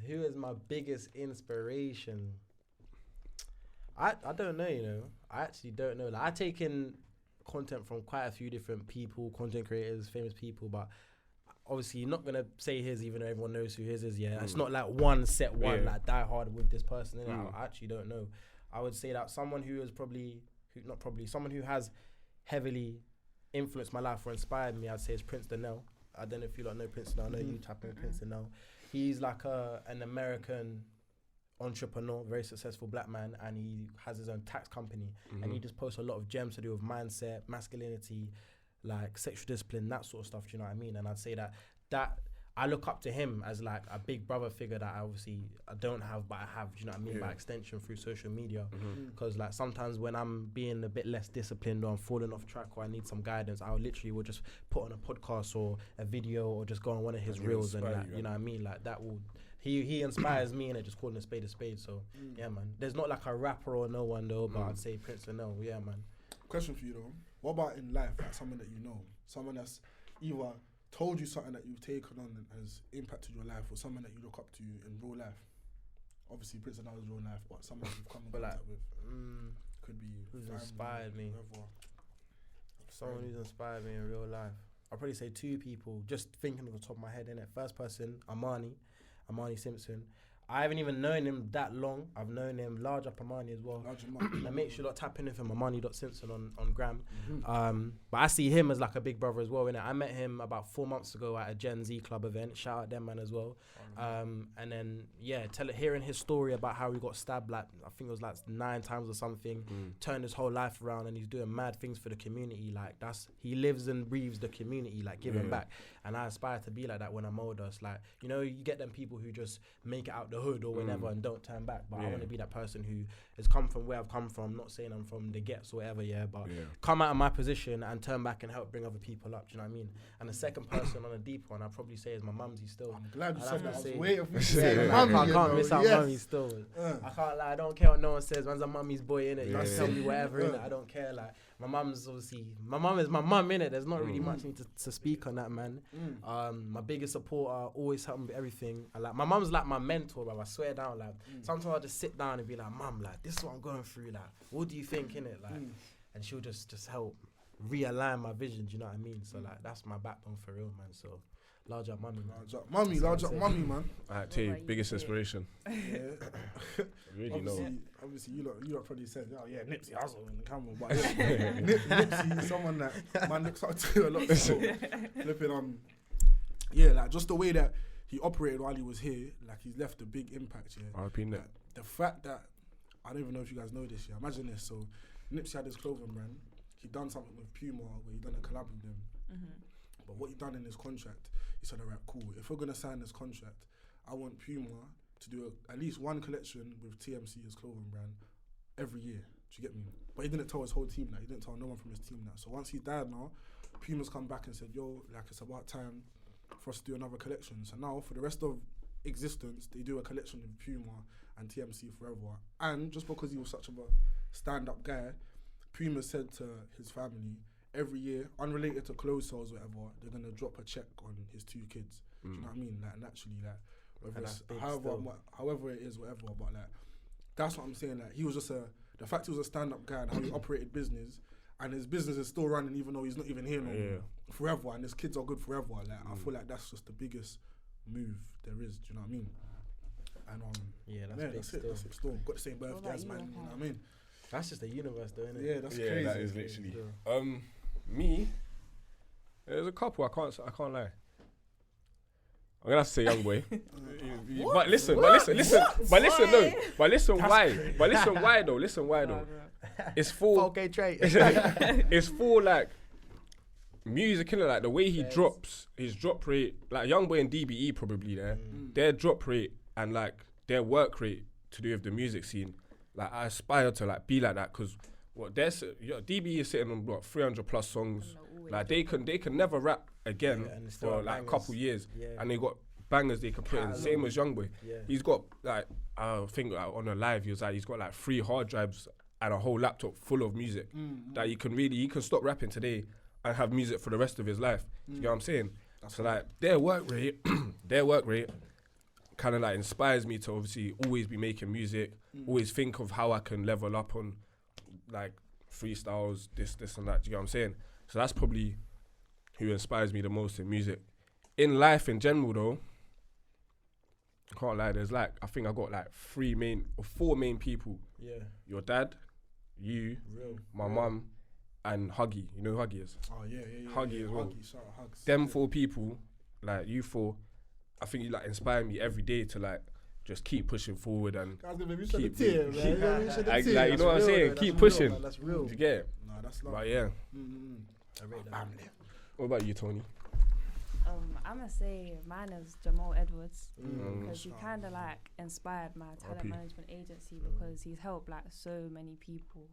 Who is my biggest inspiration? I don't know, you know. I actually don't know. Like, I take in content from quite a few different people, content creators, famous people, but obviously you're not gonna say his even though everyone knows who his is. Yeah, it's not like one set one, Yeah. like die hard with this person. I actually don't know. I would say that someone who is someone who has heavily influenced my life or inspired me, I'd say is Prince Donnell. I don't know if you lot know Prince Donnell. I know you tap in Prince Donnell. He's like an American entrepreneur, very successful black man, and he has his own tax company, and he just posts a lot of gems to do with mindset, masculinity, like sexual discipline, that sort of stuff. Do you know what I mean? And I'd say that I look up to him as like a big brother figure that I don't have, but I have, do you know what I mean, by extension through social media. Because like sometimes when I'm being a bit less disciplined or I'm falling off track or I need some guidance, I will just put on a podcast or a video or just go on one of his reels and like, you know what I mean, like that will, he inspires me, and it just calling a spade. So yeah, man, there's not like a rapper or no one though, but I'd say Prince and no, yeah, man. Question for you though. What about in life, like someone that you know, someone that's either told you something that you've taken on and has impacted your life, or someone that you look up to in real life? Obviously, Prince and I was real life, but someone you've come in But contact like, with could be who's family, inspired me? whoever. Someone who's inspired me in real life. I'll probably say two people, just thinking off the top of my head, innit? First person, Amani Simpson. I haven't even known him that long. I've known him large up Amani as well. And make sure you tap in with him, Amani.Simpson on Gram. But I see him as like a big brother as well, innit? I met him about 4 months ago at a Gen Z club event. Shout out them, man, as well. And then, yeah, hearing his story about how he got stabbed, like, I think it was like 9 times or something, turned his whole life around, and he's doing mad things for the community. Like, he lives and breathes the community, like, giving back. And I aspire to be like that when I'm older. It's like, you know, you get them people who just make it out the hood or whatever and don't turn back. But I want to be that person who has come from where I've come from. Not saying I'm from the gets or whatever, but come out of my position and turn back and help bring other people up. Do you know what I mean? And the second person on a deep one, I'd probably say is my mumsy still. I'm glad you I'd said have that. to I was say- waiting for you to Yeah, say man, mummy, I you can't know, miss out yes. mummy still. I can't lie. I don't care what no one says. Man's a mummy's boy, innit? You can tell me whatever, innit? I don't care. Like, my mum's obviously, my mum is my mum, innit? There's not really much need to speak on that, man. My biggest supporter, always help me with everything. And like, my mum's like my mentor, bro. I swear down. Like, sometimes I just sit down and be like, Mum, like, this is what I'm going through. Like, what do you think, innit? Like, and she'll just help realign my vision. Do you know what I mean? So like, that's my backbone for real, man. So large up mummy, man. Large up mummy, man. Alright, T, biggest inspiration. Yeah. Really know. Obviously, you lot probably said, oh yeah, Nipsey Hussle in the camera, but Nipsey is someone that man looks up to a lot. So, flipping yeah, like just the way that he operated while he was here, like he's left a big impact. Yeah, RP Nip. the fact that I don't even know if you guys know this. Yeah, imagine this. So Nipsey had his clothing brand. He done something with Puma where he done a collab with them. But what he done in his contract, he said, alright, cool. If we're gonna sign this contract, I want Puma to do at least one collection with TMC, his clothing brand, every year. Do you get me? But he didn't tell his whole team that. He didn't tell no one from his team that. So once he died now, Puma's come back and said, yo, like it's about time for us to do another collection. So now for the rest of existence, they do a collection with Puma and TMC forever. And just because he was such a stand-up guy, Puma said to his family, every year, unrelated to clothes sales or whatever, they're gonna drop a check on his 2 kids. Do you know what I mean? Like naturally, like whether it's however it is, whatever. But like that's what I'm saying. Like he was just the fact he was a stand-up guy and how he operated business, and his business is still running even though he's not even here no more forever, and his kids are good forever. Like I feel like that's just the biggest move there is. Do you know what I mean? And Yeah, that's yeah, big that's still. it. That's it. Still got the same What birthday about as you, man. You know Rehkai? what I mean? That's just the universe, though, isn't it? Yeah, that's Yeah, crazy. that is literally. Still. Me, there's a couple. I can't lie. I'm gonna have to say young boy. But listen, why? Listen why though. It's for 4K trait. it's for like music, innit? Like the way he drops, his drop rate, like Young Boy and DBE probably there, their drop rate and like their work rate to do with the music scene. Like I aspire to like be like that because what DBE is sitting on what 300 plus songs. Like they can never rap again Yeah, and it's still for like a bangers. couple years, Yeah. and they got bangers they can put in. Same as Young Boy. Yeah. He's got like I think like, on a live he was like he's got like 3 hard drives and a whole laptop full of music that he can stop rapping today and have music for the rest of his life. You know what I'm saying? So like their work rate kind of like inspires me to obviously always be making music, always think of how I can level up on like freestyles, this and that. Do you know what I'm saying? So that's probably who inspires me the most in music. In life in general though, I can't lie, there's like, I think I got like 4 main people. Yeah. Your dad, you, my mum, and Huggy. You know who Huggy is? Oh yeah. Huggy as well. Huggy, shout out Hugs. Them 4 people, like you 4, I think you like inspire me every day to like just keep pushing forward and Guys, maybe you shed a keep tear, man. You know, you shed a like, tear. like, you know what I'm saying? Keep pushing. Man, that's real. Do you get it? Nah, that's love. But yeah. I rate that. What about you, Tony? I'm gonna say mine is Jamal Edwards Mm. because he kind of like inspired my talent management agency because he's helped like so many people,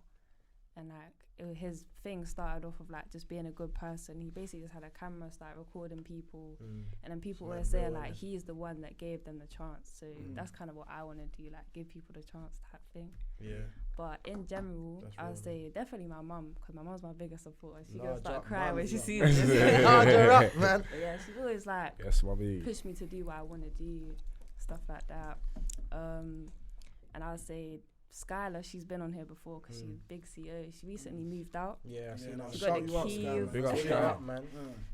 and like his thing started off of like just being a good person. He basically just had a camera, start recording people, and then people were saying like he's the one that gave them the chance. So that's kind of what I want to do, like give people the chance type thing. Yeah. But in general, That's I would real, say definitely my mum, because my mum's my biggest supporter. She's gonna Large start up, crying when mum, she yeah. sees this. Larger up, man. But yeah, she's always like Yes, mommy. push me to do what I want to do, stuff like that. And I would say Skylar, she's been on here before because she's a big CEO. She recently moved out. Yeah, I see no, that. She got shout the you out, keys. Skylar. Big up, Big Skylar. up, man.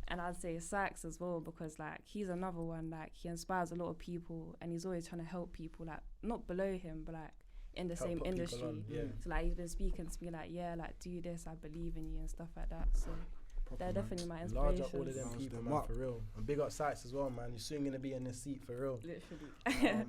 And I'd say Sax as well because like he's another one, like he inspires a lot of people and he's always trying to help people like not below him but like in the Help same put people industry. on, yeah. So like he's been speaking to me like, yeah, like do this, I believe in you and stuff like that. So they're definitely my Large inspirations. up all of them Large people, them man, up. for real. And big up Sites as well, man. You're soon gonna be in this seat for real. Literally.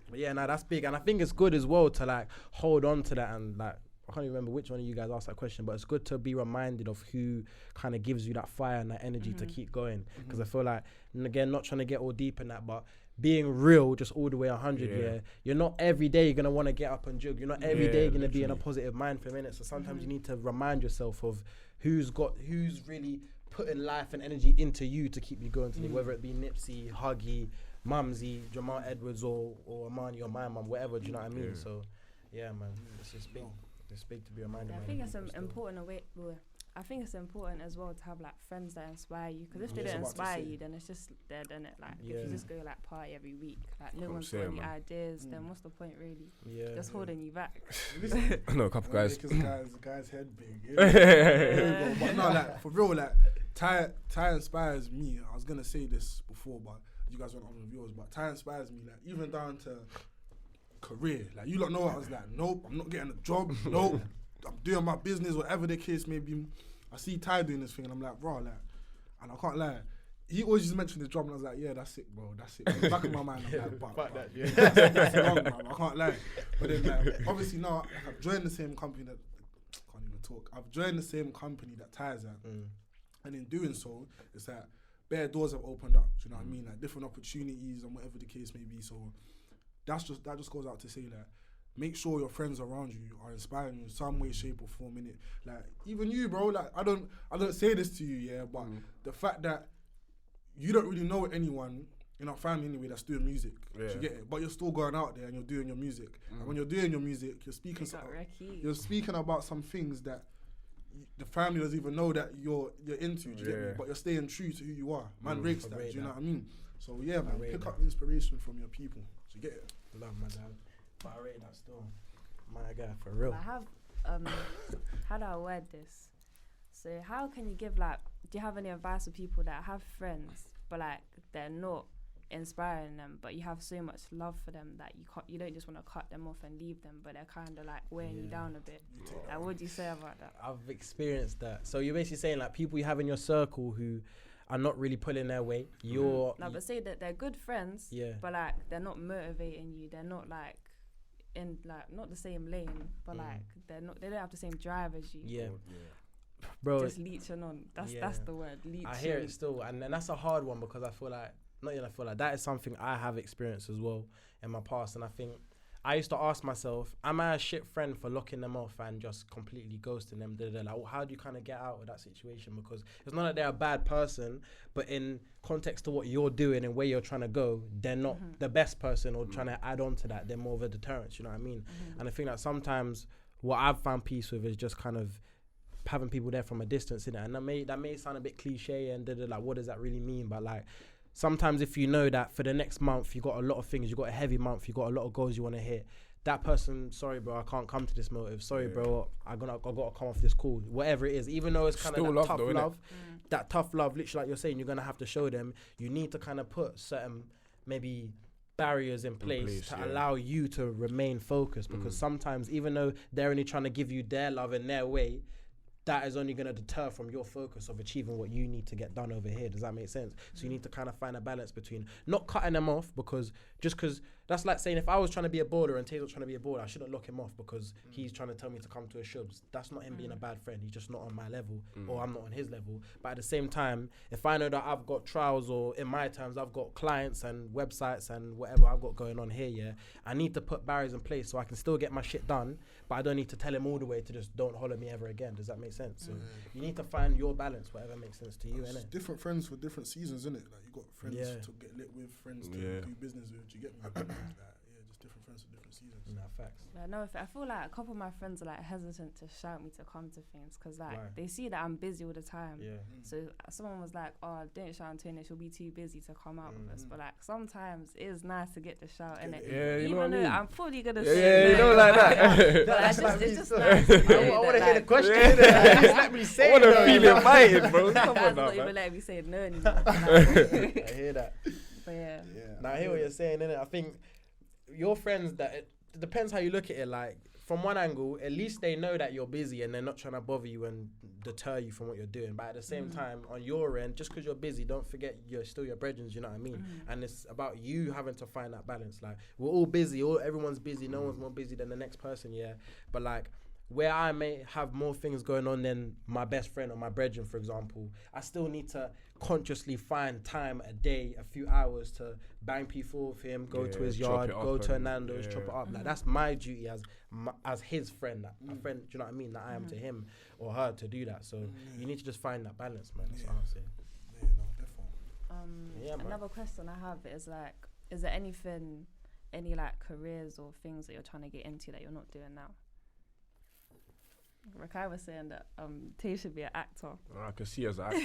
But yeah, no, that's big, and I think it's good as well to like hold on to that and like. I can't even remember which one of you guys asked that question, but it's good to be reminded of who kind of gives you that fire and that energy to keep going. Because I feel like, and again, not trying to get all deep in that, but being real just all the way 100, yeah. You're not every day you're going to want to get up and jog. You're not every day going to be in a positive mind for a minute. So sometimes you need to remind yourself of who's really putting life and energy into you to keep you going today, whether it be Nipsey, Huggy, Mumsy, Jamal Edwards or Amani or my mum, whatever, do you know what I mean? So, yeah, man, it's just big. It's big to be reminded. Yeah, I think it's important I think it's important as well to have like friends that inspire you because if they don't inspire you then it's just dead, innit? Like if you just go like party every week, like no one's got any ideas, then what's the point really? Just holding you back. I know a couple guys. Because guy's head big. Yeah. But no, like for real, like Ty inspires me. I was gonna say this before, but you guys went on with yours. But Ty inspires me, like even down to career. Like you don't know what I was like, nope, I'm not getting a job, nope, I'm doing my business, whatever the case may be. I see Ty doing this thing and I'm like, bro, like, and I can't lie, he always just mentioned his job and I was like, yeah, that's it, bro, that's it. In the back of my mind, I'm like, but that's wrong, man. I can't lie. But then like, obviously now I've joined the same company that can't even talk. I've joined the same company that Ty's at, and in doing so, it's like bare doors have opened up. Do you know what I mean? Like different opportunities and whatever the case may be. So that just goes out to say that make sure your friends around you are inspiring you in some way, shape or form, innit? Like even you, bro, like I don't say this to you, yeah, but the fact that you don't really know anyone in our family anyway that's doing music, do you get it? But you're still going out there and you're doing your music. And when you're doing your music, you're speaking about some things that the family doesn't even know that you're into, do you get me? But you're staying true to who you are. Man rates that, do you know what I mean? So yeah, man, pick up inspiration from your people. Do you get it? Love my dad. But I rate that still. My guy, for real. I have, how do I word this? So how can you give like, do you have any advice for people that have friends, but like they're not inspiring them, but you have so much love for them that you don't just want to cut them off and leave them, but they're kind of like weighing you down a bit. Like, what do you say about that? I've experienced that. So you're basically saying like people you have in your circle who are not really pulling their weight. But say that they're good friends, but like they're not motivating you. They're not like in like not the same lane, but like they don't have the same drive as you. Yeah. Bro, just leeching on. That's the word. Leeching. I hear it still, and that's a hard one because I feel like that is something I have experienced as well in my past, and I think I used to ask myself, am I a shit friend for locking them off and just completely ghosting them? Like, how do you kind of get out of that situation? Because it's not that they're a bad person, but in context to what you're doing and where you're trying to go, they're not the best person or trying to add on to that. They're more of a deterrent, you know what I mean? And I think that sometimes what I've found peace with is just kind of having people there from a distance, in it. And that may sound a bit cliche and like, what does that really mean? But like, sometimes if you know that for the next month you got a lot of things, you got a heavy month, you got a lot of goals you want to hit, that person, sorry bro, I can't come to this motive, sorry bro, I gotta come off this call, whatever it is, even though it's kind of that tough love, that tough love, literally like you're saying, you're gonna have to show them, you need to kind of put certain maybe barriers in place to allow you to remain focused, because sometimes even though they're only trying to give you their love in their way, that is only going to deter from your focus of achieving what you need to get done over here. Does that make sense? So you need to kind of find a balance between not cutting them off, because that's like saying if I was trying to be a baller and Taylor's trying to be a baller, I shouldn't lock him off because he's trying to tell me to come to a shubs. That's not him being a bad friend. He's just not on my level or I'm not on his level. But at the same time, if I know that I've got trials, or in my terms, I've got clients and websites and whatever I've got going on here, I need to put barriers in place so I can still get my shit done, but I don't need to tell him all the way to just don't holler me ever again. Does that make sense? So you need to find your balance, whatever makes sense to you, innit? Different friends for different seasons, innit? Like, you got friends to get lit with, friends to do business with. Do you get me? Just different friends for different seasons. Nah, facts. No, I feel like a couple of my friends are like hesitant to shout me to come to things because like they see that I'm busy all the time. So someone was like, "Oh, don't shout Antonia, she'll be too busy to come out with us." But like sometimes it is nice to get the shout, innit? Even though I'm probably gonna say you don't like that. it's just nice. I want to hear the question. Just let me say it. I want to feel invited, bro. Come on, Guys now, not even man. letting me say no anymore. I hear that. But yeah. Now I hear what you're saying, innit? I think your friends, that it depends how you look at it. Like, from one angle, at least they know that you're busy and they're not trying to bother you and deter you from what you're doing. But at the same time, on your end, just because you're busy, don't forget you're still your brethren, you know what I mean? And it's about you having to find that balance. Like, we're all busy, everyone's busy, no one's more busy than the next person, but like, where I may have more things going on than my best friend or my brethren, for example, I still need to consciously find time a day, a few hours to bang P4 with him, go to his yard, go to Nando's, chop it up. Like, that's my duty as his friend, a friend, do you know what I mean, that I am to him or her, to do that. So you need to just find that balance, man. That's what I'll say. Definitely. Another question I have is like, is there any like careers or things that you're trying to get into that you're not doing now? Rehkai was saying that Tay should be an actor. I can see as an actor.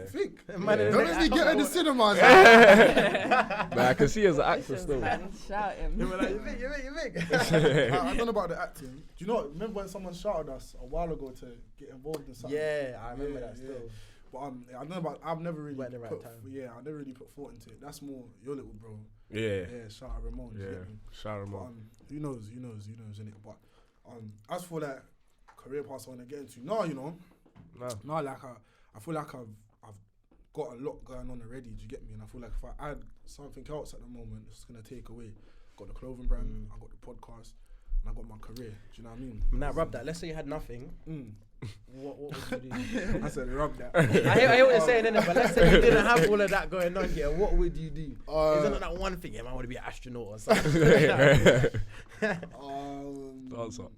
Think. Man, Don't let me get in the cinemas. But I can see as an actor still. Man, shout him. You think? I don't know about the acting. Do you know? Remember when someone shouted us a while ago to get involved in something? Yeah, I remember that still. But I don't know about. I've never really Went the right time. I never really put thought into it. That's more your little bro. Yeah. Shout out Ramon. Shout out Ramon. Who knows, innit? But as for that career path I want to get into, like I feel like I've got a lot going on already. Do you get me? And I feel like if I add something else at the moment, it's gonna take away. Got the clothing brand, I got the podcast, and I got my career. Do you know what I mean? Now rub that. Let's say you had nothing. What would you do? I said rub that. I hear what you're saying, innit? But let's say you didn't have all of that going on here. What would you do? Isn't it that one thing? I want to be an astronaut or something. Dancer.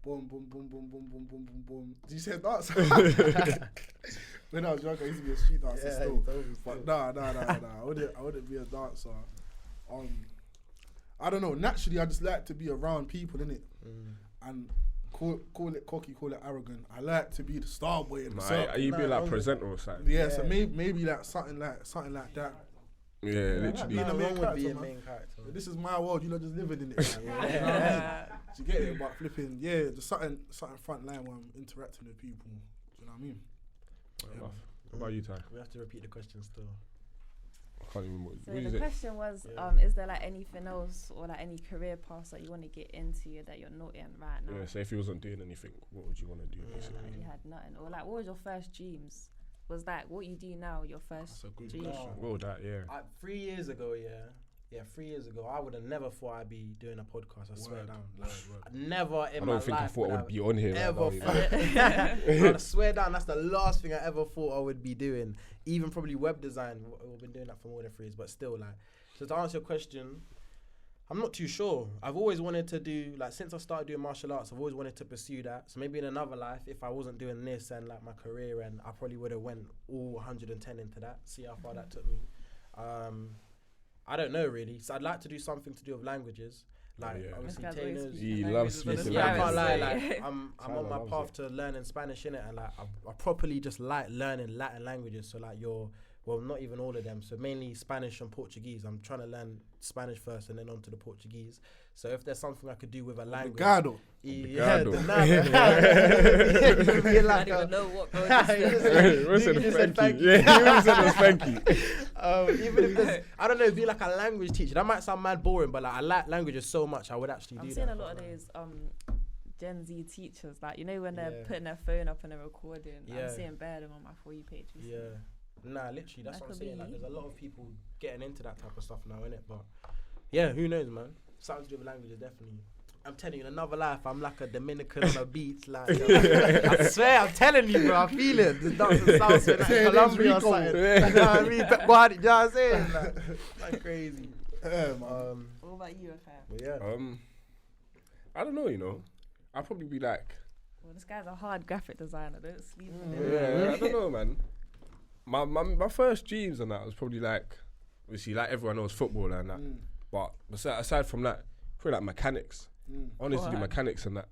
Boom, boom, boom, boom, boom, boom, boom, boom, boom. Did you say dancer? When I was younger, I used to be a street dancer still. But nah. I wouldn't be a dancer. I don't know. Naturally, I just like to be around people, innit? And call it cocky, call it arrogant. I like to be the star boy in the circle. Are you being like presenter or something? Yeah, so maybe like something like that. Yeah, literally. Being a main character, main character. This is my world, you're just living in it. You know what I mean? Do you get it? But flipping, just something front line where I'm interacting with people. Do you know what I mean? What about you, Ty? We have to repeat the question still. I can't even remember. So What is the it? question was, Yeah. is there like anything else or like any career paths that you want to get into that you're not in right now? Yeah, so if you wasn't doing anything, what would you want to do? basically? Like you had nothing, or like what was your first dreams? Was that what you do now your first That's a good dream? question. Well, that, yeah. 3 years ago, 3 years ago, I would have never thought I'd be doing a podcast. I swear Word, down. word. Never in I my don't think I life thought I would would be on here. ever Right now, thought. I swear down, that's the last thing I ever thought I would be doing. Even probably web design. We've been doing that for more than 3 years, but still, like. So to answer your question, I'm not too sure. I've always wanted to do, like, since I started doing martial arts, I've always wanted to pursue that. So maybe in another life, if I wasn't doing this and like my career, and I probably would have went all 110 into that. See how far that took me. I don't know really. So I'd like to do something to do with languages, like yeah. obviously This guy's always Taylor's. speaking He languages loves on speaking the I languages. can't side, lie, so- like I'm Tyler on my loves path it. to learning Spanish in it, and like I properly just like learning Latin languages. So like not even all of them. So mainly Spanish and Portuguese. I'm trying to learn Spanish first and then on to the Portuguese. So if there's something I could do with a language, Obrigado. yeah, Obrigado. be I like don't a- even know what road He this just is. said- What's he it, just said thank thank you? you. Yeah, he said it was thank you. Even if there's, I don't know, be like a language teacher. That might sound mad boring, but like I like languages so much, I would actually I'm do seeing that. a lot of those Gen Z teachers, like you know when they're Yeah. putting their phone up and they're recording. Yeah. I'm seeing bear them on my For You page. recently. Yeah. Nah, literally, that's That what I'm could saying. Like, be. there's a lot of people getting into that type of stuff now, innit? But yeah, who knows, man? Something to do with languages, definitely. I'm telling you, in another life, I'm like a Dominican on a beach. Like, I swear, I'm telling you, bro, I feel it. The sounds like Colombia or something. You know what I mean? Pep Guardiola, you know what I'm saying? Like crazy. Yeah, man. What about you, Rehkai? But yeah. I don't know, you know. I'll probably be like, Well, this guy's a hard graphic designer. Don't sleep on him. yeah, I don't know, man. My first dreams and that was probably like, obviously, like everyone knows football and that. But aside from that, probably like mechanics. Honestly, What? mechanics and that.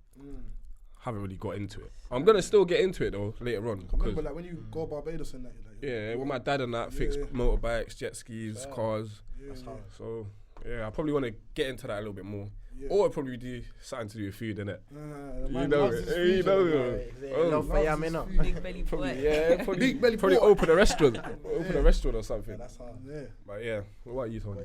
Haven't really got into it. I'm gonna still get into it though later on. I Because remember like when you go Barbados and that, you're like, yeah, with my dad and that, fix Yeah. motorbikes, jet skis, Fair. cars. That's hard. So yeah, I probably want to get into that a little bit more. yeah. Or I'd probably do something to do with food, innit? The You man know loves it. his You food, know you know. it. Yeah, love for Loves yam, his innit? food. Big belly boy. Probably, yeah, probably, Big belly probably boy. open a restaurant. Open a restaurant or something. That's hard. Yeah. But yeah, what about you, Tony?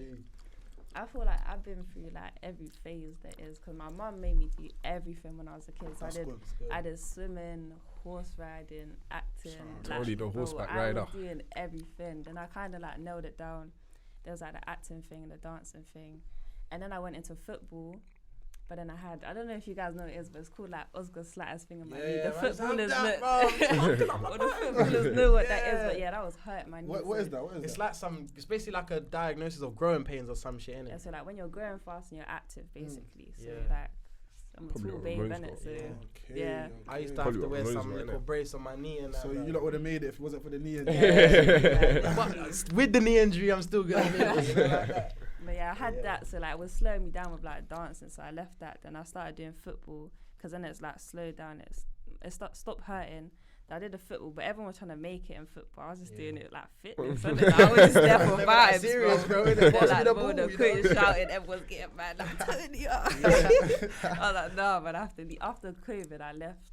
I feel like I've been through like every phase there is because my mum made me do everything when I was a kid. So That's good. I did swimming, horse riding, acting. Totally the bro, horseback I rider. was doing everything. Then I kind of like nailed it down. There was like the acting thing, the dancing thing, and then I went into football. But then I don't know if you guys know what it is, but it's called like Oscar Slatter's thing on my knee. The footballers know. The footballers know what that is, but yeah, that was hurting my knee. What is that? It's like it's basically like a diagnosis of growing pains or some shit, innit? Yeah, so like when you're growing fast and you're active, basically. So Yeah. like, I'm a Probably tall what babe, Ramones innit? got. So Okay, yeah. I used to Probably have to what wear Rose some were, little innit? brace on my knee and that. So you lot would have made it if it wasn't for the knee. But with the knee injury, I'm still gonna make it. You know, like that. But yeah, I had Yeah. that, so like it was slowing me down with like dancing, so I left that. Then I started doing football, because then it's like slowed down, it stopped hurting. Then I did the football, but everyone was trying to make it in football. I was just doing it like fitness, innit? Like, I was just there for Never that vibes, serious, bro. bro, innit? Then, Pass me like the the ball, moment the you coach know? shouting, everyone's getting mad. I'm telling you. I was like, no, but after COVID, I left,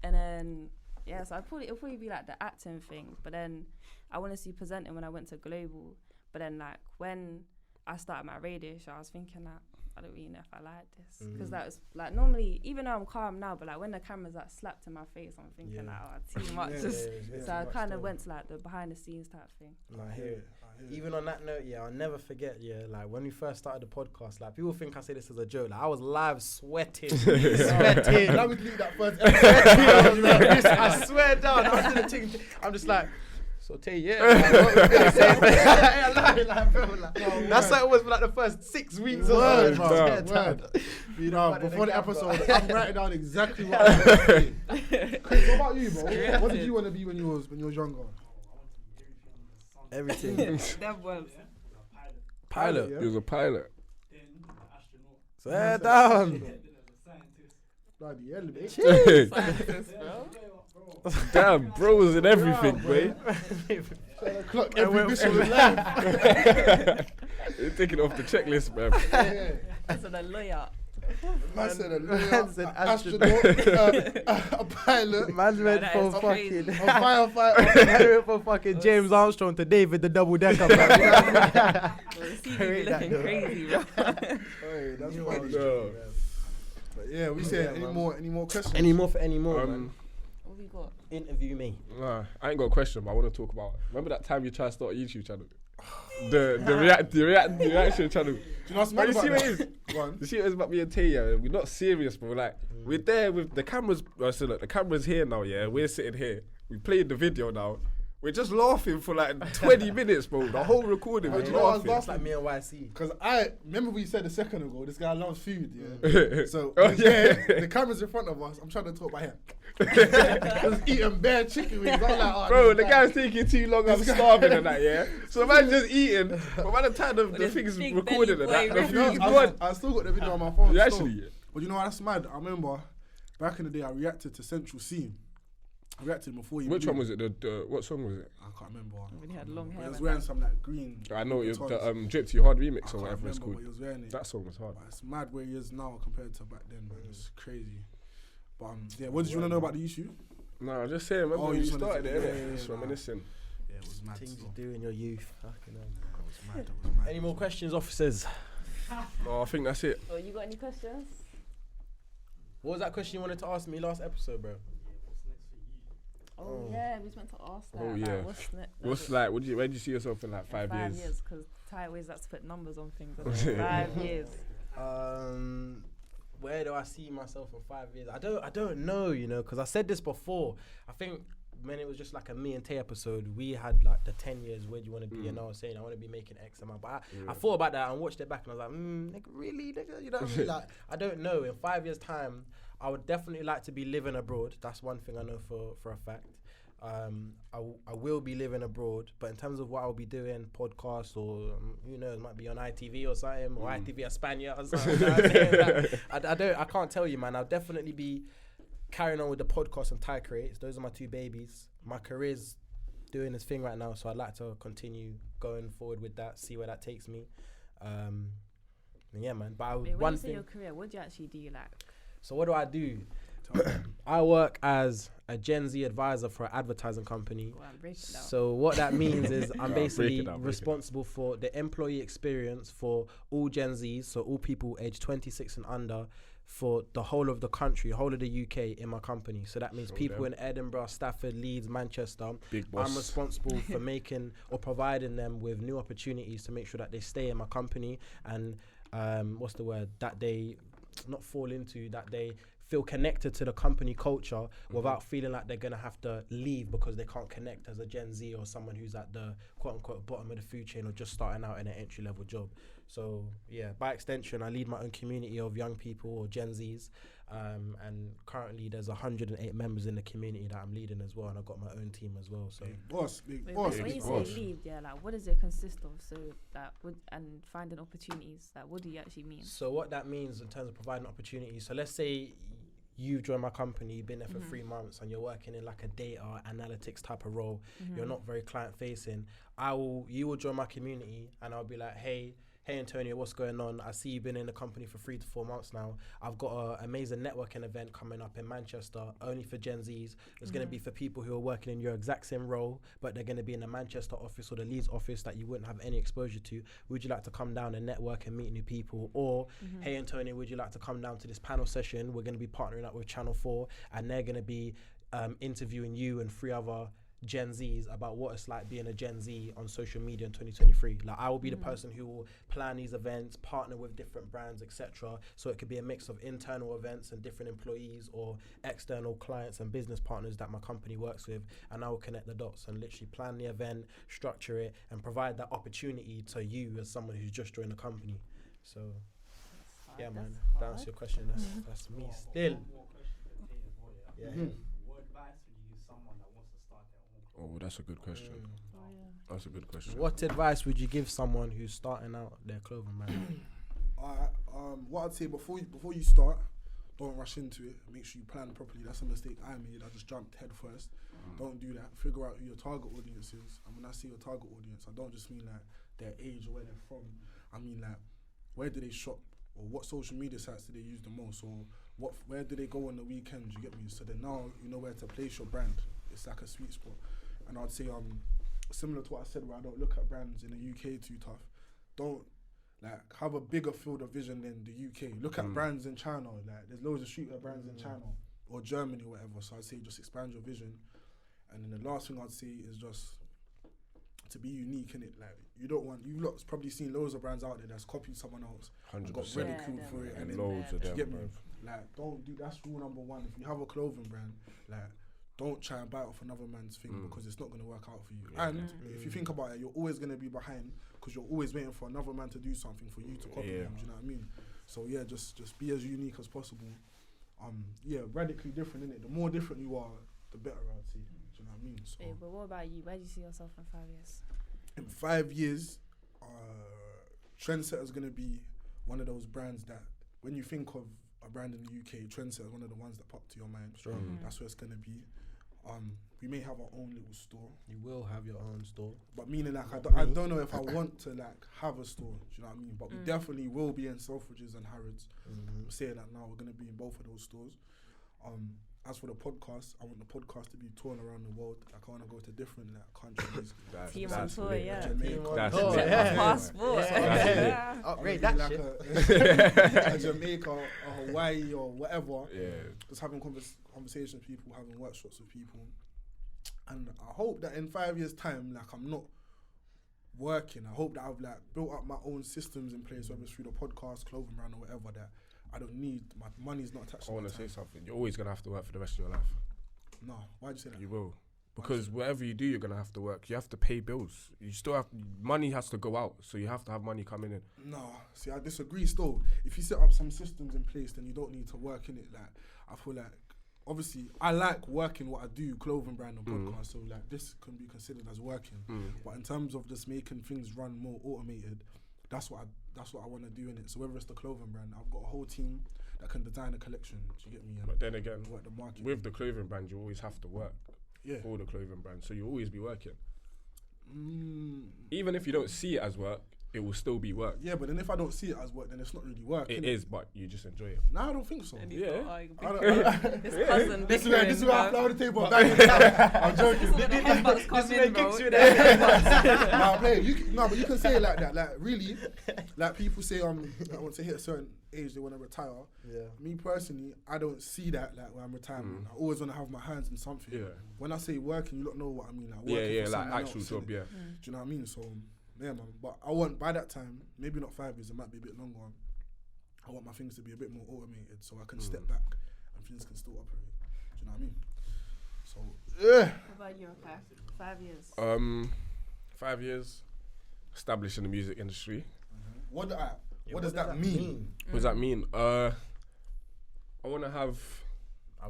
and then yeah, so it'll probably be like the acting thing. But then I want to see presenting when I went to Global. But then like when I started my radio show, I was thinking like, I don't really know if I like this, because that was like normally, even though I'm calm now, but like when the camera's like slapped in my face, I'm thinking like, oh, too much. So I kind of went to like the behind the scenes type thing. I hear it. Even on that note, yeah, I'll never forget, like when we first started the podcast, like people think I say this as a joke, like I was live sweating. Now we leave that first I swear down, I'm just like, so tell you, that's how it was for like the first 6 weeks or Word, so. bro. Yeah, Word. You know, But before the the episode, I'm writing down exactly what I'm going to say. Chris, what about you, bro? What did you want to be when you was younger? Everything. That was Pilot. Yeah. He was a pilot. Swear down. Bloody hell, mate. scientist, bro. Damn, bro was in everything, bro. boy. Clock every mission in life. You're taking it off the checklist, man. Yeah. That's a lawyer. Man said a Man said astronaut, a pilot, Man's went that for is fucking crazy. a firefighter. Man went for fucking James Armstrong to David the double decker. Bro, the CV Rate be that looking though. crazy, bro. Hey, that's You funny. are No. But yeah, we said any more questions? Any more for any more, man? What we got? Interview me. Nah, I ain't got a question, but I want to talk about. Remember that time you tried to start a YouTube channel? The reaction channel. Do you know what's Bro, mad you see about what it that? is? Go on. You see what it is about me and Taya? We're not serious, bro. Like, we're there with the cameras. So look, the camera's here now, yeah? We're sitting here. We played the video now. We're just laughing for like 20 minutes, bro. The whole recording, we're You know what I was laughing. It's like me and YC. Because I remember we said a second ago, this guy loves food. Yeah. So Oh, yeah, yeah. the camera's in front of us. I'm trying to talk about him. Just eating bare chicken wings. I'm like, oh, Bro, this the guy- guy's taking too long. I'm starving and that, yeah? So man just eating. But by the time the this thing's big recorded and belly that, boy the You know, food's gone. I still got the video on my phone. You still. actually? But you know what? That's mad. I remember back in the day, I reacted to Central C. I reacted before you. Which one was it? What song was it? I can't remember. When he had long But hair he was and wearing that. some like green. I know it was Tons. the Drip to Your Hard remix I or can't whatever it's remember, called. but he was wearing it. That song was hard. But it's mad where he is now compared to back then, man. It's crazy. But yeah, what did you want to know about the issue? No, I'm just saying, remember Oh, when you you just wanted started to- it, yeah, innit? yeah, Just yeah, reminiscing. Yeah, it was mad. Things still. you do in your youth. Fucking hell. It was mad. It was mad. Any more questions, officers? No, I think that's it. Oh, you got any questions? What was that question you wanted to ask me last episode, bro? Oh, yeah, we was meant to ask that. Oh, like, yeah. what's next? What's like, where do you see yourself in like 5 years? 5 years, because Ty always likes to put numbers on things. Isn't it? 5 years. Where do I see myself in 5 years? I don't know, you know, because I said this before. I think when it was just like a me and Tay episode, we had like the 10 years, where do you want to be? And I was saying I want to be making X amount. But I thought about that and watched it back and I was like, nigga, really, nigga? You know what I mean? Like, I don't know. In 5 years' time, I would definitely like to be living abroad. That's one thing I know for a fact. I will be living abroad, but in terms of what I'll be doing, podcasts or who knows, might be on ITV or something, or ITV España or something. You know what I'm saying? Like, I can't tell you, man. I'll definitely be carrying on with the podcast and Thai Creates. Those are my two babies. My career's doing its thing right now, so I'd like to continue going forward with that, see where that takes me. And yeah, man. But Wait, when one you say thing. your career, what do you actually do? Like, So what do? I work as a Gen Z advisor for an advertising company. go on, break it down. So what that means is I'm break basically it down, break it responsible for the employee experience for all Gen Zs, so all people aged 26 and under, for the whole of the country, whole of the UK in my company. So that means Show people them. in Edinburgh, Stafford, Leeds, Manchester. Big boss. I'm responsible for making or providing them with new opportunities to make sure that they stay in my company and that they not fall into, that they feel connected to the company culture without feeling like they're gonna have to leave because they can't connect as a Gen Z or someone who's at the quote unquote bottom of the food chain or just starting out in an entry level job. So yeah, by extension, I lead my own community of young people or Gen Zs, and currently there's 108 members in the community that I'm leading as well, and I've got my own team as well. So Big boss, big Wait, boss. when you boss. say lead, yeah, like, what does it consist of? So that would, and finding opportunities, like, what do you actually mean? So what that means in terms of providing opportunities, so let's say you've joined my company, you've been there for 3 months and you're working in like a data analytics type of role, you're not very client facing, you will join my community and I'll be like, hey Antonia, what's going on? I see you've been in the company for 3 to 4 months now. I've got an amazing networking event coming up in Manchester, only for Gen Zs. It's going to be for people who are working in your exact same role, but they're going to be in the Manchester office or the Leeds office that you wouldn't have any exposure to. Would you like to come down and network and meet new people? Or, hey Antonia, would you like to come down to this panel session? We're going to be partnering up with Channel 4 and they're going to be interviewing you and 3 other Gen Zs about what it's like being a Gen Z on social media in 2023. Like, I will be the person who will plan these events, partner with different brands, etc. So it could be a mix of internal events and different employees or external clients and business partners that my company works with, and I will connect the dots and literally plan the event, structure it, and provide that opportunity to you as someone who's just joined the company. So yeah, man, to answer your question, that's me still. Yeah. Oh, that's a good question. That's a good question. What advice would you give someone who's starting out their clothing brand? What I'd say before you start, don't rush into it. Make sure you plan properly. That's a mistake I made. I just jumped head first. Don't do that. Figure out who your target audience is. And when I say your target audience, I don't just mean like their age or where they're from. I mean like, where do they shop? or what social media sites do they use the most, or where do they go on the weekends? You get me? So then now you know where to place your brand. It's like a sweet spot. And I'd say similar to what I said, where I don't look at brands in the UK too tough. Don't like have a bigger field of vision than the UK. Look at brands in China. Like there's loads of streetwear brands in China or Germany or whatever. So I'd say just expand your vision. And then the last thing I'd say is just to be unique in it. Like you've lot's probably seen loads of brands out there that's copied someone else, 100%. got ridiculed for it, and then Loads of them. get me? Like don't do. That's rule number one. If you have a clothing brand, like don't try and bite off another man's thing because it's not going to work out for you. Yeah. And if you think about it, you're always going to be behind because you're always waiting for another man to do something for you to copy them. Do you know what I mean? So yeah, just be as unique as possible. Radically different, innit? The more different you are, the better, I'd say. Do you know what I mean? So, Yeah, but what about you? Where do you see yourself in 5 years? in 5 years, Trendsetter is going to be one of those brands that when you think of a brand in the UK, Trendsetter is one of the ones that pop to your mind. That's where it's going to be. We may have our own little store. You will have your own store. But meaning like I don't know if I want to like have a store, do you know what I mean? But we definitely will be in Selfridges and Harrods. I'm saying that now, we're going to be in both of those stores. As for the podcast, I want the podcast to be touring around the world. Like I want to go to different countries. Team on tour, lit. yeah. That's Oh, lit. yeah. Passport. Yeah. Upgrade that like shit. a Jamaica or Hawaii or whatever. Yeah. Just having conversations with people, having workshops with people. And I hope that in 5 years' time, like I'm not working. I hope that I've like built up my own systems in place, whether it's through the podcast, clothing brand or whatever, that I don't need, my money's not attached to I my want to time. say something. You're always going to have to work for the rest of your life. No, why'd you say that? You will. Because whatever you do, you're going to have to work. You have to pay bills. You still have, money has to go out. So you have to have money coming in. No, see, I disagree still. If you set up some systems in place, then you don't need to work in it. Like, I feel like, obviously, I like working what I do, clothing brand and podcast. So like, this can be considered as working. But in terms of just making things run more automated, that's what I want to do in it. So whether it's the clothing brand, I've got a whole team that can design a collection. Do you get me? And But then again, work the market. with the clothing brand, you always have to work for the clothing brand. So you'll always be working. Even if you don't see it as work, it will still be work. Yeah, but then if I don't see it as work, then it's not really work. It is, but you just enjoy it. No, I don't think so. Yeah. His cousin This is where I flower the table. I'm joking. Nah, I'm playing. But you can say it like that. Like really, like people say, once they hit a certain age, they want to retire. Yeah. Me personally, I don't see that like when I'm retiring. I always want to have my hands in something. Yeah. When I say working, you don't know what I mean. Like working Yeah, for like someone actual else, job, innit? yeah. Do you know what I mean? So yeah, man. But I want by that time, maybe not 5 years, it might be a bit longer. I want my things to be a bit more automated, so I can step back and things can still operate. Do you know what I mean? So yeah. What about you, okay? 5 years. 5 years, established in the music industry. What does that mean? What does that mean? I want to have. I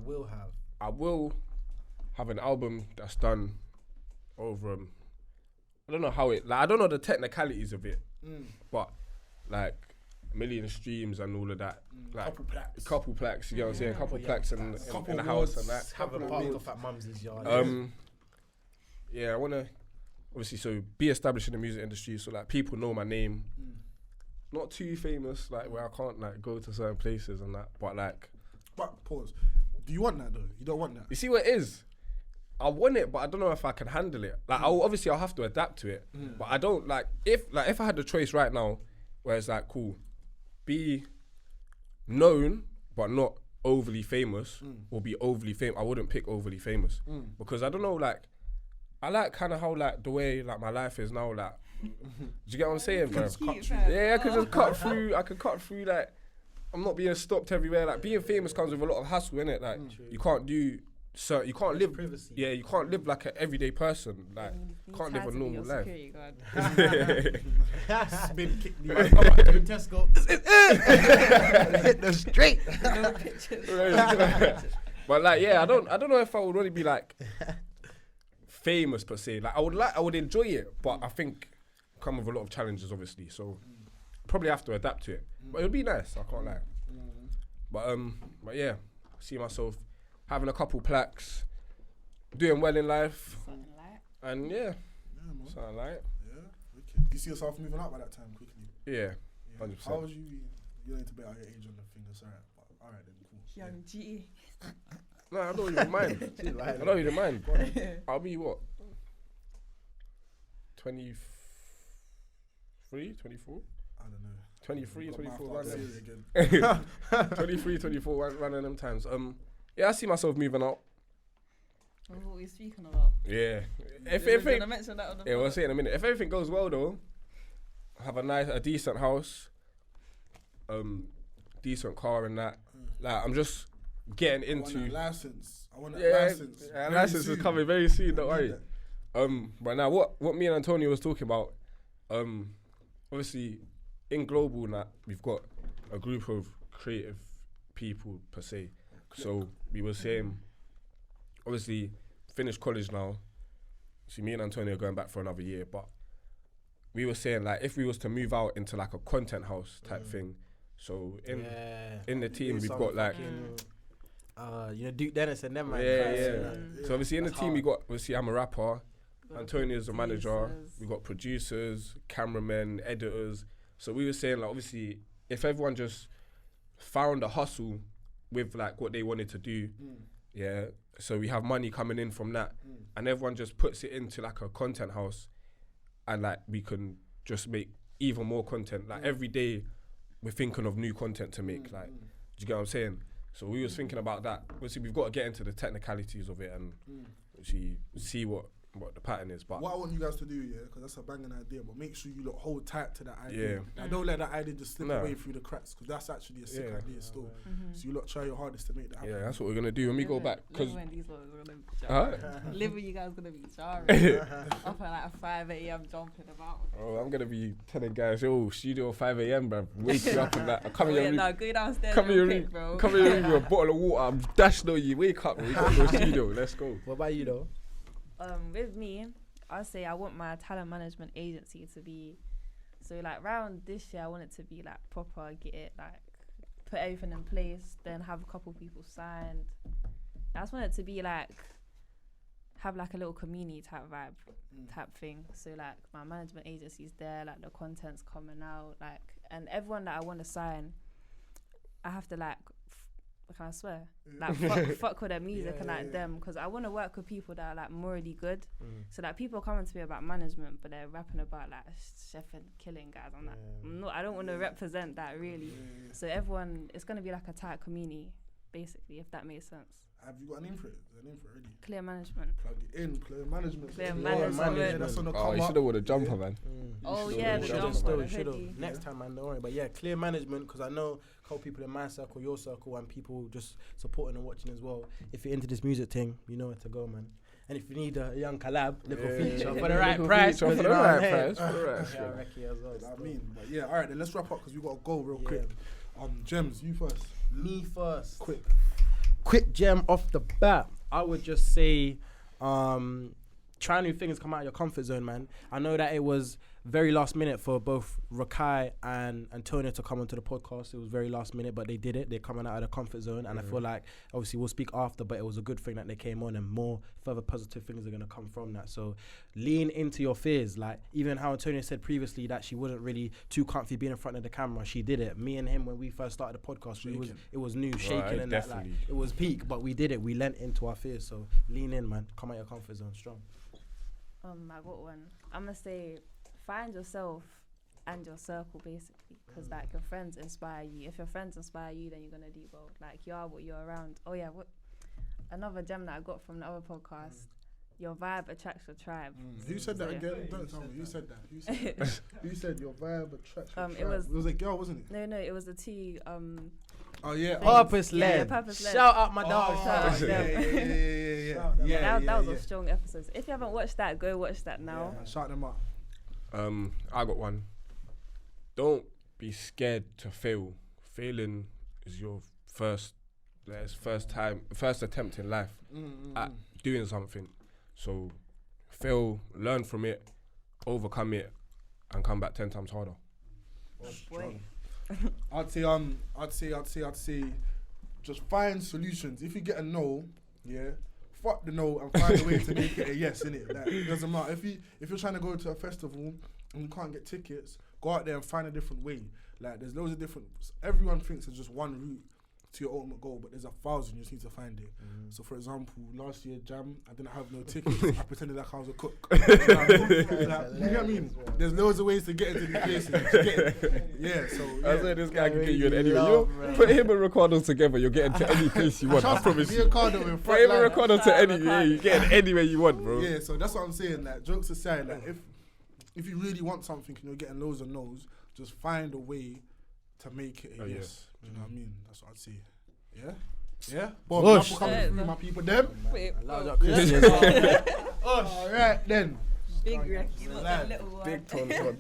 will have an album that's done over. I don't know how it. Like I don't know the technicalities of it, but like a million streams and all of that. Like couple plaques. You know what I'm saying? Couple plaques in the house and that. Have a party off at Mumsy's yard. Yeah, I want to obviously so be established in the music industry, so like people know my name. Not too famous, like where I can't like go to certain places and that, but like. But pause. Do you want that though? You don't want that. You see what it is? I want it, but I don't know if I can handle it. Like, I'll have to adapt to it, but I don't like if I had the choice right now, where it's like cool, be known but not overly famous, or be overly famous. I wouldn't pick overly famous because I don't know. Like, I like kind of how like the way like my life is now. Like, do you get what I'm saying, bro? Yeah, I could just cut through. I could cut through. Like, I'm not being stopped everywhere. Like, being famous comes with a lot of hassle, innit? Like, you can't do. So you can't live. Privacy. Yeah, you can't live like an everyday person. Like, you can't live a normal life. Spin kick me. Tesco. Hit the straight. No pictures. But like, yeah, I don't know if I would really be like famous per se. Like, I would enjoy it, but I think come with a lot of challenges, obviously. So probably have to adapt to it. But it would be nice. I can't lie. But yeah, I see myself having a couple plaques, doing well in life, and yeah, something like it. Yeah, wicked. Do you see yourself moving out by that time quickly? Yeah, 100%. How was you? you don't need to bet out your age on the thing. That's alright. Alright then, cool. Young G. No, I don't even mind. I don't even mind. I'll be what? 23, 24? I don't know. 23, Got 24, my around thoughts them. here again. 23, 24, around them times. Yeah, I see myself moving out. What were we speaking about? Yeah. If We're everything, gonna mention that on the yeah, we'll pod. see in a minute. If everything goes well though, have a decent house, decent car and that. Like I'm just getting I want into. that license. I want that Yeah, license. yeah, Very license is soon. coming very soon. I Don't need worry. that. But now what me and Antonia was talking about, obviously in global now we've got a group of creative people per se. So we were saying, obviously finished college now. See, me and Antonia are going back for another year, but we were saying like if we was to move out into like a content house type thing. So in the team we've got like Duke Dennis and them, man. yeah. So obviously in the That's team hard. we got obviously I'm a rapper. Antonia's the manager. Producers. We got producers, cameramen, editors. So we were saying like obviously if everyone just found a hustle with like what they wanted to do, yeah. So we have money coming in from that, and everyone just puts it into like a content house, and like we can just make even more content. Like every day, we're thinking of new content to make. Like, do you get what I'm saying? So we was thinking about that. Obviously, we've got to get into the technicalities of it and actually see what the pattern is. But What I want you guys to do, yeah, because that's a banging idea, but make sure you look hold tight to that idea. Yeah. Now, don't let that idea just slip No. away through the cracks, because that's actually a sick Yeah. idea still. So you lot try your hardest to make that happen. yeah, that's what we're gonna do when we go back. Cause Live when these ones are gonna be jarring. Live when you guys gonna be jarring. Up at like 5 a.m. jumping about. oh, I'm gonna be telling guys, yo, studio 5 a.m. bruv, wake you up and that. Come Oh, in your yeah, room. no, go downstairs Come in your real room, quick, bro. come in your room with a bottle of water. I'm dashed on you. Wake up, we got to go studio. Let's go. What about you though? With me, I say I want my talent management agency to be, so like round this year I want it to be like proper, get it like, put everything in place, then have a couple people signed. I just want it to be like, have like a little community type vibe type thing. So like my management agency's there, like the content's coming out, like, and everyone that I want to sign, I have to like, can I swear? Like fuck with their music and like them, because I want to work with people that are like morally good. So like people coming to me about management, but they're rapping about like chef and killing guys. I'm like, I don't want to represent that really. So everyone, it's gonna be like a tight community, basically, if that makes sense. Have you got a name for it? Is there a name for it already? Clear management. Plug it in, clear management. Clear Yeah, management. yeah, that's on the Oh, come you up. should have worn a jumper, man. Oh should've yeah, worn the a Should've jumper, still, the should've. hoodie. Next time, man, don't worry. But yeah, clear management, because I know a couple people in my circle, your circle, and people just supporting and watching as well. If you're into this music thing, you know where to go, man. And if you need a young collab, little feature for the right Little price, feature for 'cause the you know right what I'm price, saying. for the right Yeah, stuff. Rekky as well. I mean, but yeah, all right, then let's wrap up because we got to go real quick. Gems, you first. Me first. Quick. Gem off the bat. I would just say, try new things, come out of your comfort zone, man. I know that it was very last minute for both Rehkai and Antonia to come onto the podcast. It was very last minute, but they did it. They're coming out of the comfort zone, and I feel like obviously we'll speak after, but it was a good thing that they came on, and more further positive things are gonna come from that. So lean into your fears. Like even how Antonia said previously that she wasn't really too comfy being in front of the camera. She did it. Me and him, when we first started the podcast, it was new, shaking and that. Like, definitely. it was peak, but we did it. We lent into our fears. So lean in, man. Come out your comfort zone strong. I got one. I'm gonna say, find yourself and your circle, basically, because like your friends inspire you. If your friends inspire you, then you're gonna do well. Like you are what you're around. Oh yeah, what another gem that I got from the other podcast. Your vibe attracts your tribe. Who said that So, yeah. again? Don't tell me. Who said that? Who said that? Who said your vibe attracts your It tribe? was- a girl, wasn't it? No, it was the two. Oh yeah. Purpose Yeah, led. purpose-led. Shout out my dog. shout out yeah, them. yeah. That was a strong episode. If you haven't watched that, go watch that now. Shout them up. I got one. Don't be scared to fail. Failing is your first attempt in life at doing something. So fail, learn from it, overcome it, and come back 10 times harder. Boy. I'd say, just find solutions. If you get a no, yeah, fuck the no and find a way to make it a yes, innit? Like, it doesn't matter. If you're trying to go to a festival and you can't get tickets, Go out there and find a different way. Like, there's loads of different. Everyone thinks there's just one route to your ultimate goal, but there's 1,000. You just need to find it. So, for example, last year Jam, I didn't have no tickets. I pretended like I was a cook. You know what I mean? There's loads of ways to get into these places. Yeah, so I said this guy can get you in anywhere. You know, put him and Ricardo together, you'll get into any place you want. I promise you. Put him and Ricardo to anywhere, you get in anywhere you want, bro. Yeah, so that's what I'm saying. Like, jokes aside, like if you really want something and you're getting loads of no's, just find a way to make it a yes. Do you know what I mean? That's what I'd say. Yeah? Yeah? Bob, for coming through, my people. Them? Alright then. Big Rekky, not the little one. Big ton.